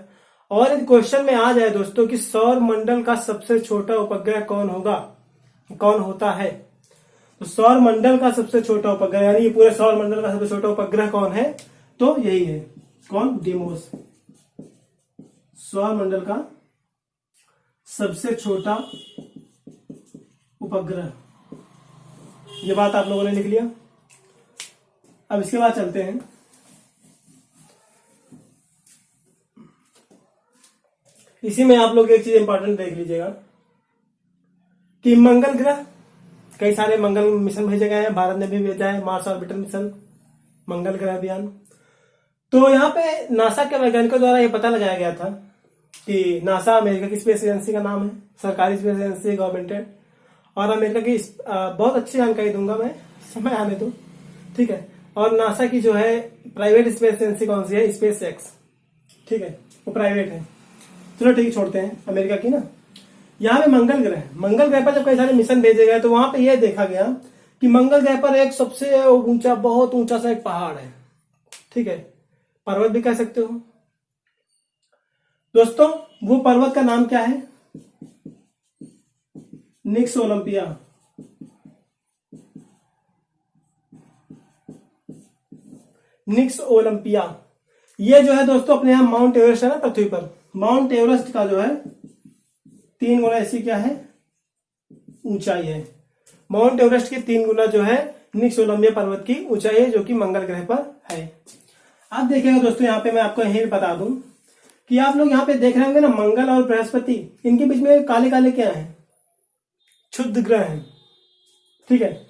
और एक क्वेश्चन में आ जाए दोस्तों कि सौर मंडल का सबसे छोटा उपग्रह कौन होगा, कौन होता है, तो सौर मंडल का सबसे छोटा उपग्रह यानी ये पूरे सौर मंडल का सबसे छोटा उपग्रह कौन है, तो यही है। कौन? डीमोस। सौर मंडल का सबसे छोटा उपग्रह, ये बात आप लोगों ने लिख लिया। अब इसके बाद चलते हैं, इसी में आप लोग एक चीज इंपॉर्टेंट देख लीजिएगा कि मंगल ग्रह, कई सारे मंगल मिशन भेजे गए हैं, भारत ने भी भेजा है मार्स ऑर्बिटर मिशन, मंगल ग्रह अभियान। तो यहाँ पे नासा के वैज्ञानिकों द्वारा ये पता लगाया गया था कि नासा अमेरिका की स्पेस एजेंसी का नाम है, सरकारी स्पेस एजेंसी, गवर्नमेंटेड, और अमेरिका की बहुत अच्छी जानकारी दूंगा मैं, समय आने दो, ठीक है। और नासा की जो है प्राइवेट स्पेस एजेंसी कौन सी है? स्पेस एक्स, ठीक है, वो प्राइवेट है। चलो ठीक, छोड़ते हैं अमेरिका की ना। यहाँ पे मंगल ग्रह पर जब कई सारे मिशन भेजे गए तो वहां पे यह देखा गया कि मंगल ग्रह पर एक सबसे ऊंचा, बहुत ऊंचा सा एक पहाड़ है, ठीक है, पर्वत भी कह सकते हो। दोस्तों, वो पर्वत का नाम क्या है? निक्स ओलंपिया। निक्स ओलंपिया, ये जो है दोस्तों अपने यहां माउंट एवरेस्ट है ना पृथ्वी पर, माउंट एवरेस्ट का जो है 3 गुना ऐसी क्या है? ऊंचाई है। माउंट एवरेस्ट की 3 गुना जो है निक्स ओलंपिया पर्वत की ऊंचाई है, जो कि मंगल ग्रह पर है। अब देखिएगा दोस्तों, यहाँ पे मैं आपको यही बता दूं कि आप लोग यहाँ पे देख रहे होंगे ना, मंगल और बृहस्पति, इनके बीच में काले काले क्या है? क्षुद्र ग्रह है, ठीक है।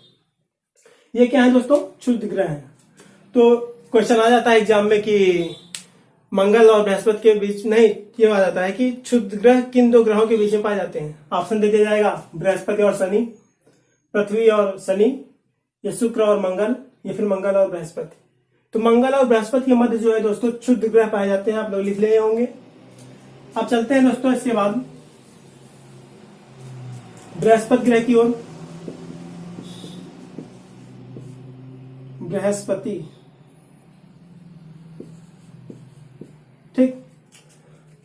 ये क्या है दोस्तों? क्षुद्र ग्रह है। तो क्वेश्चन आ जाता है एग्जाम में कि मंगल और बृहस्पति के बीच, नहीं, ये आ जाता है कि क्षुद्र ग्रह किन 2 ग्रहों के बीच में पाए जाते हैं। ऑप्शन दे दिया जाएगा, बृहस्पति और शनि, पृथ्वी और शनि, या शुक्र और मंगल, या फिर मंगल और बृहस्पति। तो मंगल और बृहस्पति के मध्य जो है दोस्तों क्षुद्र ग्रह पाए जाते हैं, आप लोग लिख लिए होंगे। अब चलते हैं दोस्तों इसके बाद बृहस्पति ग्रह की ओर। बृहस्पति, ठीक,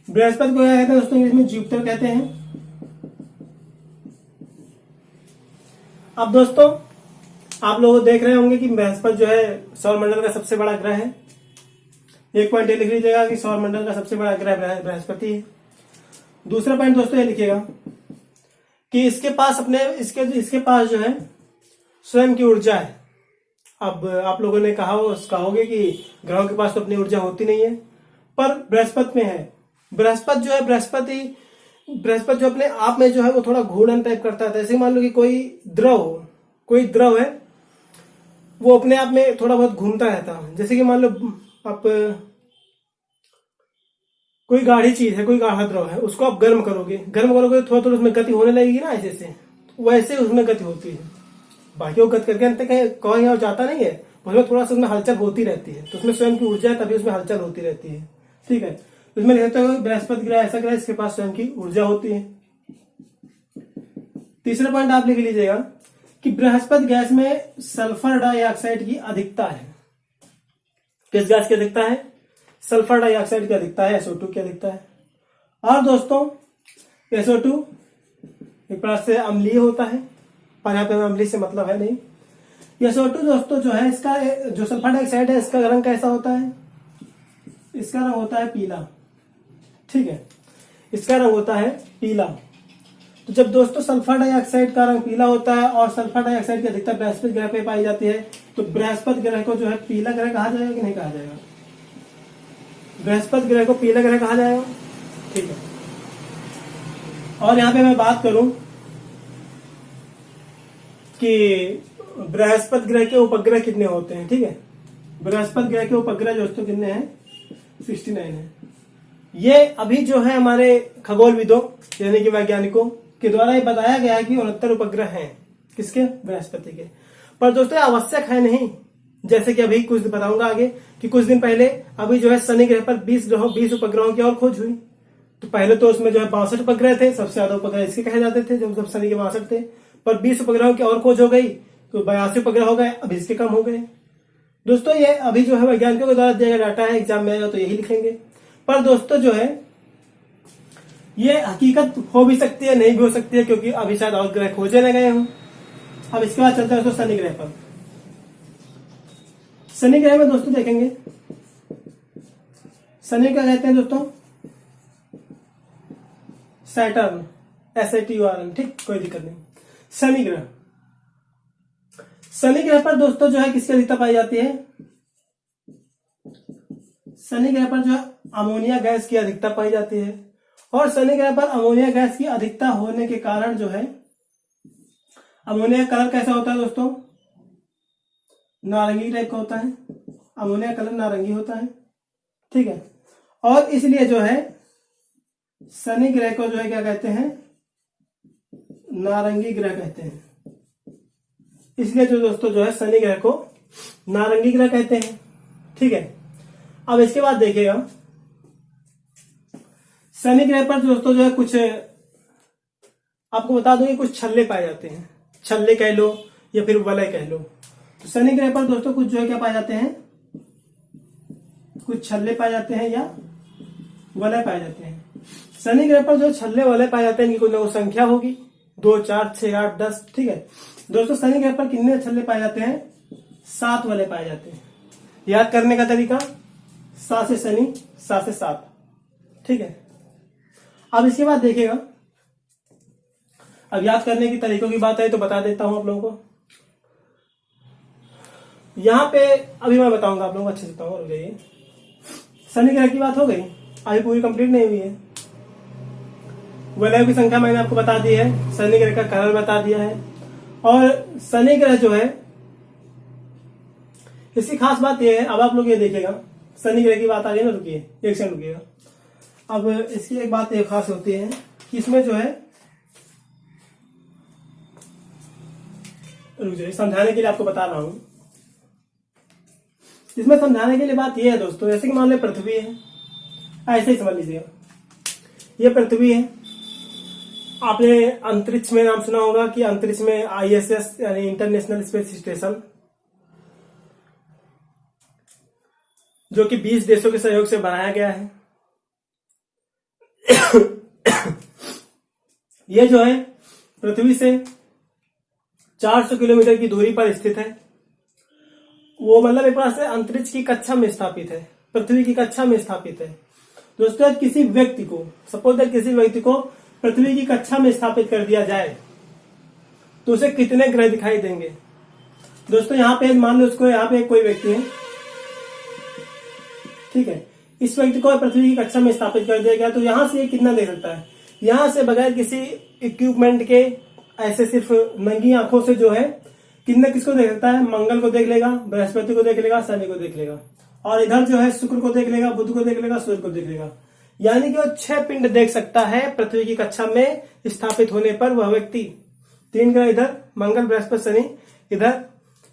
बृहस्पति को क्या कहते हैं दोस्तों? इंग्लिश में जुपिटर कहते हैं। अब दोस्तों, आप लोग देख रहे होंगे कि बृहस्पति जो है सौरमंडल का सबसे बड़ा ग्रह है। एक पॉइंट ये लिख लीजिएगा कि सौरमंडल का सबसे बड़ा ग्रह बृहस्पति है। दूसरा पॉइंट दोस्तों ये लिखिएगा कि इसके पास जो है स्वयं की ऊर्जा है। अब आप लोगों ने कहोगे कि ग्रहों के पास तो अपनी ऊर्जा होती नहीं है, पर बृहस्पति में है। बृहस्पति जो अपने आप में जो है वो थोड़ा घूर्णन टाइप करता है। ऐसे मान लो कि कोई द्रव है, वो अपने आप में थोड़ा बहुत घूमता रहता है। जैसे कि मान लो आप कोई गाढ़ी चीज है, कोई गाढ़ा द्रव है, उसको आप गर्म करोगे तो थोड़ा थोड़ा उसमें गति होने लगेगी ना, ऐसे से वैसे उसमें गति होती है। बाकी वो गति करके अंत कहीं और जाता नहीं है, उसमें थोड़ा सा उसमें हलचल होती रहती है। तो उसमें स्वयं की ऊर्जा है, तभी उसमें हलचल होती रहती है, ठीक है। उसमें कहते हैं बृहस्पति ग्रह ऐसा ग्रह इसके पास स्वयं की ऊर्जा होती है। तीसरा पॉइंट आप लिख लीजिएगा कि बृहस्पति गैस में सल्फर डाइऑक्साइड की अधिकता है। किस गैस की अधिकता है? सल्फर डाइऑक्साइड की अधिकता है, SO2 की अधिकता है। और दोस्तों SO2 एक प्रकार से अम्लीय होता है, पर यहाँ पे अम्लीय से मतलब है नहीं। SO2 दोस्तों जो है, इसका जो सल्फर डाइऑक्साइड है, इसका रंग कैसा होता है? इसका रंग होता है पीला, ठीक है, इसका रंग होता है पीला। तो जब दोस्तों सल्फर डाइऑक्साइड का रंग पीला होता है और सल्फर डाइऑक्साइड की अधिकता बृहस्पति ग्रह पे पाई जाती है, तो बृहस्पति ग्रह को जो है पीला ग्रह कहा जाएगा कि नहीं कहा जाएगा? बृहस्पति ग्रह को पीला ग्रह कहा जाएगा। ठीक है, और यहाँ पे मैं बात करूं कि बृहस्पति ग्रह के उपग्रह कितने होते हैं। ठीक है, बृहस्पति ग्रह के उपग्रह दोस्तों कितने हैं, 69 है। ये अभी जो है हमारे खगोलविदों यानी कि वैज्ञानिकों के द्वारा ये बताया गया है कि 69 उपग्रह हैं, किसके, बृहस्पति के। पर दोस्तों आवश्यक है नहीं, जैसे कि अभी कुछ बताऊंगा आगे कि कुछ दिन पहले अभी जो है शनि ग्रह पर 20 उपग्रहों की और खोज हुई। तो पहले तो उसमें जो है 62 उपग्रह थे, सबसे ज्यादा उपग्रह इसके कहे जाते थे जब शनि के 62 थे। पर 20 उपग्रहों की और खोज हो गई तो 82 उपग्रह हो गए, अभी इसके कम हो गए। दोस्तों ये अभी जो है वैज्ञानिकों के द्वारा दिया गया डाटा है, एग्जाम में आएगा तो यही लिखेंगे। पर दोस्तों जो है ये हकीकत हो भी सकती है, नहीं भी हो सकती है, क्योंकि अभी शायद और ग्रह खोजे न गए हों। अब इसके बाद चलते हैं दोस्तों शनि ग्रह पर। शनि ग्रह में दोस्तों देखेंगे, शनि क्या कहते हैं दोस्तों, सैटर्न, SATURN। ठीक, कोई दिक्कत नहीं। शनि ग्रह, शनि ग्रह पर दोस्तों जो है किसकी अधिकता पाई जाती है, शनि ग्रह पर जो है अमोनिया गैस की अधिकता पाई जाती है। और शनि ग्रह पर अमोनिया गैस की अधिकता होने के कारण जो है, अमोनिया कलर कैसा होता है दोस्तों, नारंगी टाइप का होता है। अमोनिया कलर नारंगी होता है। ठीक है, और इसलिए जो है शनि ग्रह को जो है क्या कहते हैं, नारंगी ग्रह कहते हैं। इसलिए जो दोस्तों जो है शनि ग्रह को नारंगी ग्रह कहते हैं। ठीक है, अब इसके बाद देखिएगा शनि ग्रह पर दोस्तों जो है कुछ आपको बता दूं कि कुछ छल्ले पाए जाते हैं, छल्ले कह लो या फिर वलय कह लो। तो शनि ग्रह पर दोस्तों कुछ जो है क्या पाए जाते हैं, कुछ छल्ले पाए जाते हैं या वलय पाए जाते हैं। शनि ग्रह पर जो छल्ले वलय पाए जाते हैं इनकी कोई ना कोई संख्या होगी, 2, 4, 6, 8, 10। ठीक है दोस्तों, शनि ग्रह पर कितने छल्ले पाए जाते हैं, 7 वलय पाए जाते हैं। याद करने का तरीका, 7 से शनि, 7 से 7। ठीक है, अब इसके बाद देखिएगा, अब याद करने की तरीकों की बात है तो बता देता हूं आप लोगों को। यहां पे अभी मैं बताऊंगा आप लोगों को, अच्छे से बताऊंगा, रुक जाइए। शनि ग्रह की बात हो गई, अभी पूरी कंप्लीट नहीं हुई है। वलयों की संख्या मैंने आपको बता दी है, शनि ग्रह का कलर बता दिया है। और शनि ग्रह जो है इसकी खास बात यह है, अब आप लोग ये देखिएगा, शनि ग्रह की बात आ गई ना, रुकिए एक सेकंड रुकिएगा। अब इसकी एक बात ये खास होती है कि इसमें जो है, रुक जाइए समझाने के लिए आपको बता रहा हूं। इसमें समझाने के लिए बात यह है दोस्तों, जैसे कि मान लो पृथ्वी है, ऐसे ही समझ लीजिएगा, ये पृथ्वी है। आपने अंतरिक्ष में नाम सुना होगा कि अंतरिक्ष में ISS यानी इंटरनेशनल स्पेस स्टेशन, जो कि 20 देशों के सहयोग से बनाया गया है। ये जो है पृथ्वी से 400 किलोमीटर की दूरी पर स्थित है। वो मतलब एक प्रकार से अंतरिक्ष की कक्षा में स्थापित है, पृथ्वी की कक्षा में स्थापित है। दोस्तों किसी व्यक्ति को, सपोज दैट किसी व्यक्ति को पृथ्वी की कक्षा में स्थापित कर दिया जाए तो उसे कितने ग्रह दिखाई देंगे। दोस्तों यहाँ पे मान लो उसको, यहाँ पे कोई व्यक्ति है, ठीक है, इस व्यक्ति को पृथ्वी की कक्षा में स्थापित कर दिया गया, तो यहां से ये कितना देख सकता है, यहां से बगैर किसी इक्विपमेंट के, ऐसे सिर्फ नंगी आंखों से जो है कितने किसको देख सकता है, मंगल को देख लेगा, बृहस्पति को देख लेगा, शनि को देख लेगा, और इधर जो है शुक्र को देख लेगा, बुध को देख लेगा, सूर्य को देख लेगा। यानी कि वो 6 पिंड देख सकता है पृथ्वी की कक्षा में स्थापित होने पर वह व्यक्ति। 3 ग्रह इधर, मंगल, बृहस्पति, शनि, इधर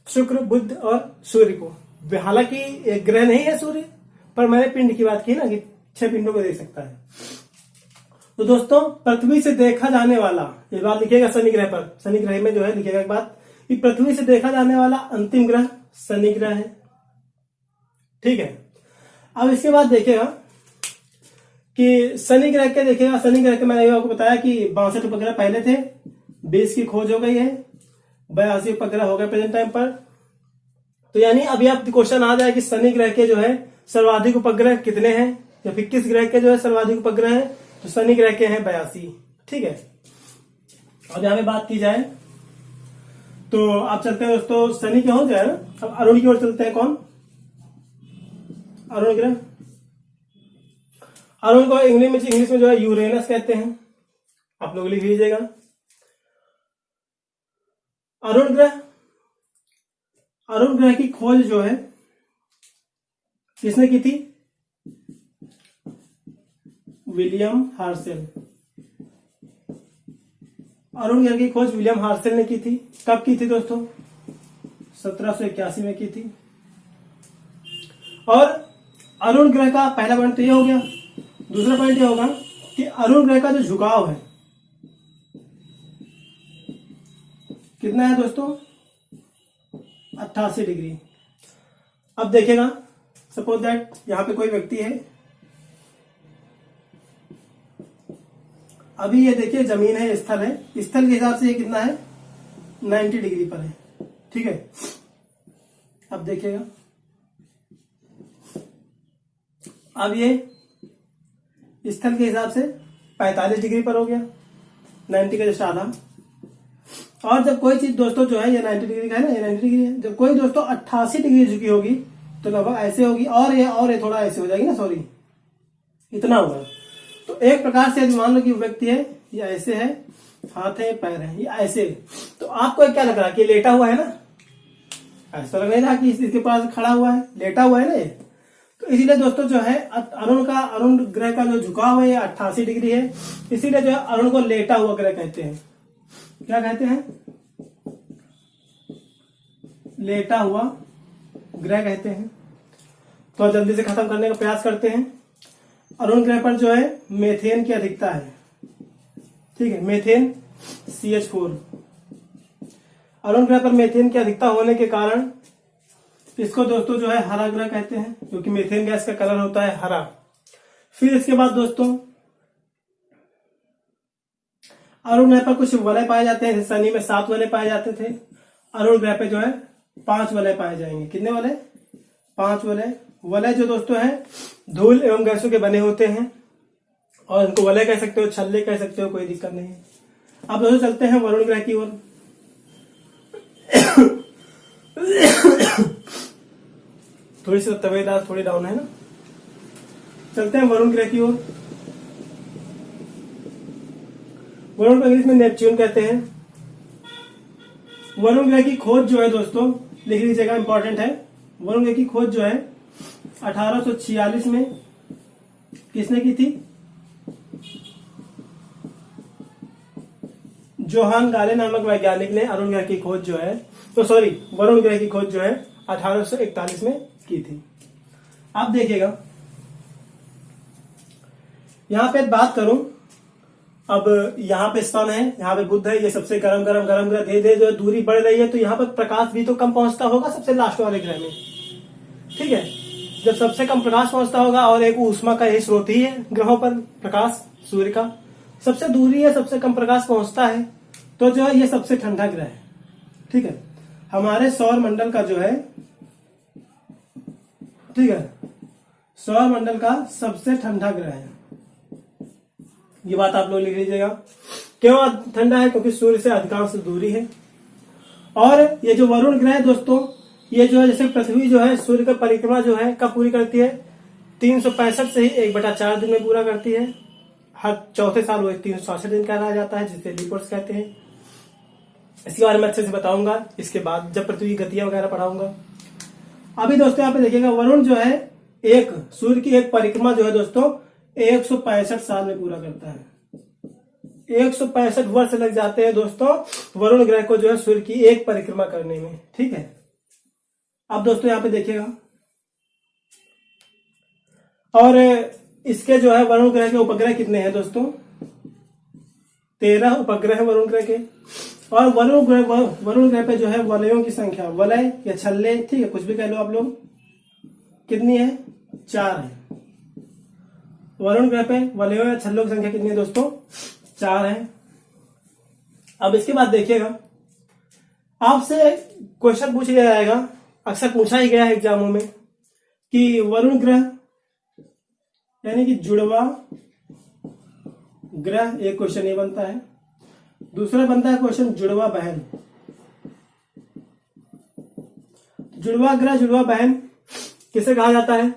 शुक्र, बुध और सूर्य को। हालांकि एक ग्रह नहीं है सूर्य, पर मैंने पिंड की बात की ना कि 6 पिंडों को देख सकता है। तो दोस्तों पृथ्वी से देखा जाने वाला, ये बात लिखिएगा शनि ग्रह पर, शनि ग्रह में जो है लिखिएगा एक बात कि पृथ्वी से देखा जाने वाला अंतिम ग्रह शनि ग्रह है। ठीक है, अब इसके बाद देखिएगा कि शनि ग्रह के, देखिएगा शनि ग्रह के मैंने आपको बताया कि 62 उपग्रह पहले थे, 20 की खोज हो गई है, 82 उपग्रह हो गए प्रेजेंट टाइम पर। तो यानी अभी आप क्वेश्चन आ जाए कि शनि ग्रह के जो है सर्वाधिक उपग्रह कितने हैं, या फिर किस ग्रह के जो है सर्वाधिक उपग्रह हैं, तो शनि ग्रह के हैं 82। ठीक है, अब यहाँ पे बात की जाए तो आप चलते हैं दोस्तों, शनि के हो जाए ना, अब अरुण की ओर चलते हैं। कौन, अरुण ग्रह, अरुण को इंग्लिश में जो है यूरेनस कहते हैं, आप लोग लिख लीजिएगा। अरुण ग्रह की खोज जो है किसने की थी? William Herschel. अरुण ग्रह की खोज विलियम हर्शेल ने की थी। कब की थी दोस्तों? 1781 में की थी। और अरुण ग्रह का पहला पॉइंट तो ये हो गया। दूसरा पॉइंट ये होगा कि अरुण ग्रह का जो झुकाव है कितना है दोस्तों? 88 डिग्री। अब देखिएगा, सपोज दैट यहां पे कोई व्यक्ति है, अभी ये देखिए जमीन है, स्थल है, स्थल के हिसाब से ये कितना है? 90 डिग्री पर है, ठीक है। अब देखिएगा, अब ये स्थल के हिसाब से 45 डिग्री पर हो गया, 90 का जस्ट आधा। और जब कोई चीज दोस्तों जो है ये 90 डिग्री का है ना, ये 90 डिग्री है, जब कोई दोस्तों 88 डिग्री झुकी होगी तो लगभग ऐसे होगी, और ये थोड़ा ऐसे हो जाएगी ना, सॉरी इतना होगा। तो एक प्रकार से मान लो कि व्यक्ति है, ये ऐसे है, हाथ है, पैर है, ये ऐसे, तो आपको क्या लग रहा है कि लेटा हुआ है ना? ऐसा लग रहा है कि इसके पास खड़ा हुआ है, लेटा हुआ है ना ये। तो इसीलिए दोस्तों जो है अरुण ग्रह का जो झुकाव है ये 88 डिग्री है, इसीलिए जो है अरुण को लेटा हुआ ग्रह कहते हैं। क्या कहते हैं? लेटा हुआ ग्रह कहते हैं। तो जल्दी से खत्म करने का प्रयास करते हैं। अरुण ग्रह पर जो है मेथेन की अधिकता है, ठीक है, मेथेन CH4। अरुण ग्रह पर मेथेन की अधिकता होने के कारण इसको दोस्तों जो है हरा ग्रह कहते हैं, क्योंकि मेथेन गैस का कलर होता है हरा। फिर इसके बाद दोस्तों अरुण ग्रह पर कुछ वलय पाए जाते हैं। शनि में 7 वलय पाए जाते थे, अरुण ग्रह पे जो है 5 वलय पाए जाएंगे। कितने वलय? 5 वलय। वलय जो दोस्तों है धूल एवं गैसों के बने होते हैं, और इनको वलय कह सकते हो, छल्ले कह सकते हो, कोई दिक्कत नहीं है। अब दोस्तों चलते हैं वरुण ग्रह की ओर। थोड़ी सी तबीयत आज थोड़ी डाउन है ना। चलते हैं वरुण ग्रह की ओर। वरुण को इंग्लिश में नेपच्यून कहते हैं। वरुण ग्रह की खोज जो है दोस्तों, लिख लीजिएगा, इंपॉर्टेंट है। वरुण ग्रह की खोज जो है 1846 में किसने की थी? जोहान गाले नामक वैज्ञानिक ने अरुण ग्रह की खोज जो है, तो सॉरी, वरुण ग्रह की खोज जो है 1841 में की थी। आप देखिएगा, यहां पे बात करूं, अब यहाँ पे सन है, यहाँ पे बुध है, ये सबसे गरम ग्रह, धीरे धीरे जो दूरी बढ़ रही है, तो यहाँ पर प्रकाश भी तो कम पहुंचता होगा सबसे लास्ट वाले ग्रह में, ठीक है। जब सबसे कम प्रकाश पहुंचता होगा, और एक ऊष्मा का यही स्रोत ही है ग्रहों पर, प्रकाश सूर्य का सबसे दूरी है, सबसे कम प्रकाश पहुंचता है, तो जो है ये सबसे ठंडा ग्रह है, ठीक है। हमारे सौर मंडल का जो है, ठीक है, सौर मंडल का सबसे ठंडा ग्रह है। ये बात आप लोग लिख लीजिएगा। क्यों ठंडा है? क्योंकि सूर्य से अधिकांश दूरी है। और ये जो वरुण ग्रह है दोस्तों, ये जो है जैसे पृथ्वी जो है सूर्य का परिक्रमा जो है कब पूरी करती है? 365 से ही 1/4 दिन में पूरा करती है। हर चौथे साल वो 366 दिन कहलाया जाता है, जिसे लीपर्स कहते हैं। इसके बारे में अच्छे से बताऊंगा इसके बाद, जब पृथ्वी की गतियां वगैरह पढ़ाऊंगा। अभी दोस्तों यहाँ पे देखिएगा, वरुण जो है एक सूर्य की एक परिक्रमा जो है दोस्तों 165 साल में पूरा करता है। 165 वर्ष लग जाते हैं दोस्तों वरुण ग्रह को जो है सूर्य की एक परिक्रमा करने में, ठीक है। अब दोस्तों यहाँ पे देखिएगा, और इसके जो है वरुण ग्रह के उपग्रह कितने हैं दोस्तों? 13 उपग्रह है वरुण ग्रह के। और वरुण ग्रह पे जो है वलयों की संख्या, वलय या छल्ले, ठीक है, कुछ भी कह लो आप लोग, कितनी है? 4 है। वरुण ग्रह पे वलयों या छल्लों की संख्या कितनी है दोस्तों? 4 है। अब इसके बाद देखिएगा, आपसे क्वेश्चन पूछ लिया जाएगा, अक्सर पूछा ही गया है एग्जामों में, कि वरुण ग्रह यानी कि जुड़वा ग्रह, एक क्वेश्चन ये बनता है। दूसरा बनता है क्वेश्चन जुड़वा बहन। जुड़वा ग्रह, जुड़वा बहन किसे कहा जाता है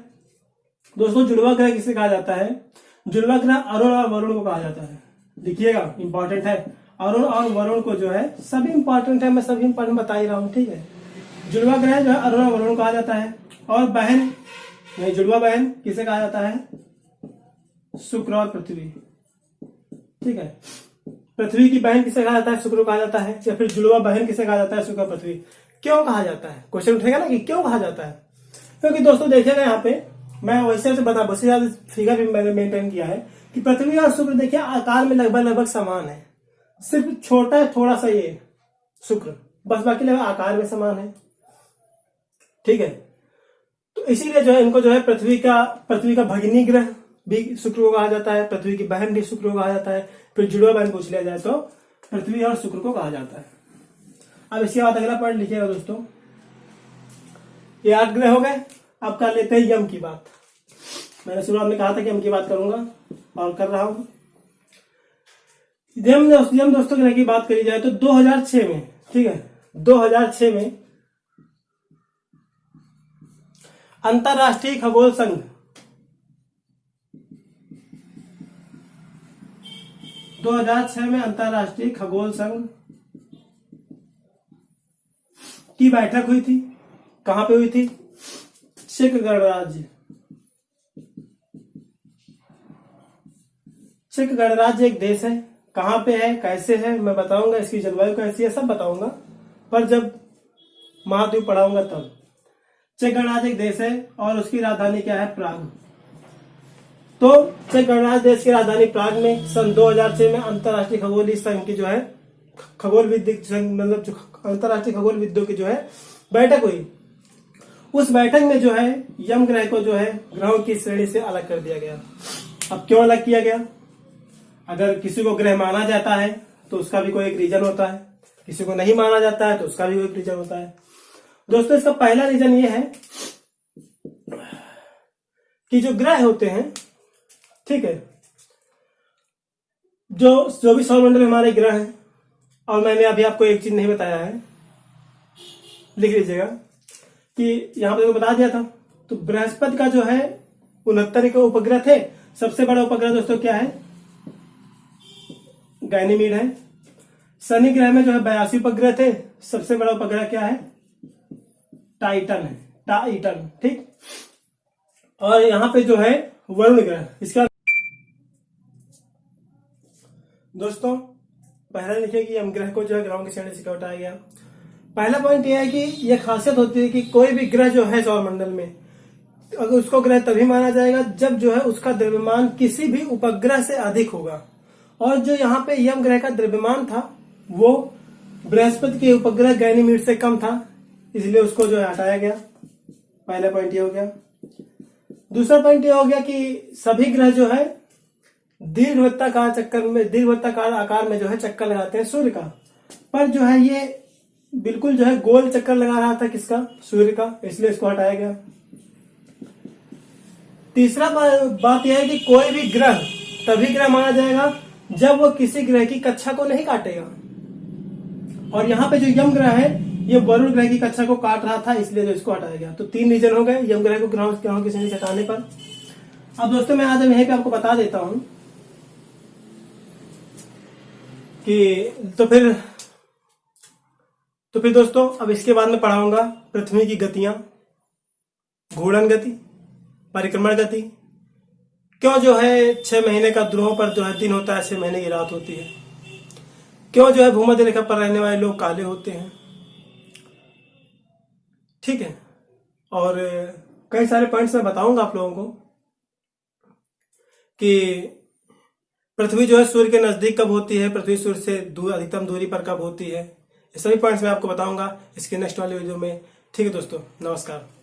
दोस्तों? जुड़वा ग्रह किसे कहा जाता है? जुड़वा ग्रह अरुण और वरुण को कहा जाता है। लिखिएगा, इंपॉर्टेंट है। अरुण और वरुण को जो है, सभी इंपॉर्टेंट है, मैं सभी इंपॉर्टेंट बता ही रहा हूँ, ठीक है। जुड़वा ग्रह जो है अरुण और वरुण कहा जाता है। और बहन, नहीं, जुड़वा बहन किसे कहा जाता है? शुक्र और पृथ्वी, ठीक है। पृथ्वी की बहन किसे कहा जाता है? शुक्र कहा जाता है। या फिर जुड़वा बहन किसे कहा जाता है? शुक्र पृथ्वी। क्यों कहा जाता है? क्वेश्चन उठेगा ना कि क्यों कहा जाता है। क्योंकि दोस्तों देखिएगा, यहाँ पे मैं वैसे से बता, उससे ज्यादा फिगर भी मैंने मेंटेन किया है कि पृथ्वी और शुक्र देखिए आकार में लगभग समान है। सिर्फ छोटा है थोड़ा सा ये शुक्र, बस बाकी लगभग आकार में समान है, ठीक है। तो इसीलिए जो है इनको जो है पृथ्वी का भगिनी ग्रह भी शुक्र को कहा जाता है, पृथ्वी की बहन भी शुक्र को कहा जाता है। फिर जुड़वा बहन पूछ लिया जाए तो पृथ्वी और शुक्र को कहा जाता है। अब इसके बाद अगला पॉइंट लिखिएगा दोस्तों। ये 8 ग्रह हो गए। अब कर लेते हैं यम की बात। मैंने शुरुआत में कहा था कि यम की बात करूंगा और कर रहा हूं। यम दोस्तों ग्रह की बात करी जाए तो 2006 में, ठीक है, 2006 में अंतरराष्ट्रीय खगोल संघ, में अंतरराष्ट्रीय खगोल संघ की बैठक हुई थी। कहां पे हुई थी? चेक गणराज्य। चेक गणराज्य एक देश है। कहां पे है, कैसे है, मैं बताऊंगा। इसकी जलवायु कैसी है, सब बताऊंगा, पर जब महाद्वीप पढ़ाऊंगा तब। चेक गणराज्य एक देश है और उसकी राजधानी क्या है? प्राग। तो चेक गणराज्य देश की राजधानी प्राग में सन 2006 में अंतरराष्ट्रीय खगोलीय संघ की जो है खगोल विद्युत संघ, मतलब जो अंतरराष्ट्रीय खगोल विद्युत की जो है बैठक हुई। उस बैठक में जो है यम ग्रह को जो है ग्रहों की श्रेणी से अलग कर दिया गया। अब क्यों अलग किया गया? अगर किसी को ग्रह माना जाता है तो उसका भी कोई एक रीजन होता है, किसी को नहीं माना जाता है तो उसका भी कोई एक रीजन होता है। दोस्तों इसका पहला रीजन ये है कि जो ग्रह होते हैं, ठीक है, जो भी सौरमंडल में हमारे ग्रह हैं, और मैंने अभी आपको एक चीज नहीं बताया है, लिख लीजिएगा कि यहां पर बता दिया था। तो बृहस्पति का जो है 69 के उपग्रह थे। सबसे बड़ा उपग्रह दोस्तों क्या है? गैनीमीड है। शनि ग्रह में जो है 82 उपग्रह थे। सबसे बड़ा उपग्रह क्या है? टाइटन है, टाइटन, ठीक। और यहां पे जो है वरुण ग्रह। इसका दोस्तों पहला लिखिए कि यम ग्रह को जो है ग्रहों की श्रेणी से क्यों हटाया गया। पहला पॉइंट यह है कि यह खासियत होती है कि कोई भी ग्रह जो है सौरमंडल में, अगर उसको ग्रह तभी माना जाएगा जब जो है उसका द्रव्यमान किसी भी उपग्रह से अधिक होगा। और जो यहाँ पे यम ग्रह का द्रव्यमान था वो बृहस्पति के उपग्रह गैनीमीड से कम था, इसलिए उसको जो है हटाया गया। पहला पॉइंट ये हो गया। दूसरा पॉइंट ये हो गया कि सभी ग्रह जो है दीर्घवृत्ताकार आकार में जो है चक्कर लगाते हैं सूर्य का, पर जो है ये बिल्कुल जो है गोल चक्कर लगा रहा था, किसका? सूर्य का, इसलिए इसको हटाया गया। तीसरा बात यह है कि कोई भी ग्रह तभी ग्रह माना जाएगा जब वो किसी ग्रह की कक्षा को नहीं काटेगा। और यहाँ पे जो यम ग्रह है ये वरुण ग्रह की कक्षा को काट रहा था, इसलिए जो इसको हटाया गया। तो 3 रीजन हो गए यम ग्रह को ग्रहों की श्रेणी से हटाने पर। अब दोस्तों मैं आज यहीं पे आपको बता देता हूं कि तो फिर दोस्तों अब इसके बाद में पढ़ाऊंगा पृथ्वी की गतियां, घूर्णन गति, परिक्रमण गति, क्यों जो है 6 महीने का ध्रुवों पर जो है दिन होता है, 6 महीने की रात होती है, क्यों जो है भूमध्य रेखा पर रहने वाले लोग काले होते हैं, ठीक है। और कई सारे पॉइंट्स मैं बताऊंगा आप लोगों को कि पृथ्वी जो है सूर्य के नजदीक कब होती है, पृथ्वी सूर्य से अधिकतम दूरी पर कब होती है। ये सभी पॉइंट्स मैं आपको बताऊंगा इसके नेक्स्ट वाले वीडियो में। ठीक है दोस्तों, नमस्कार।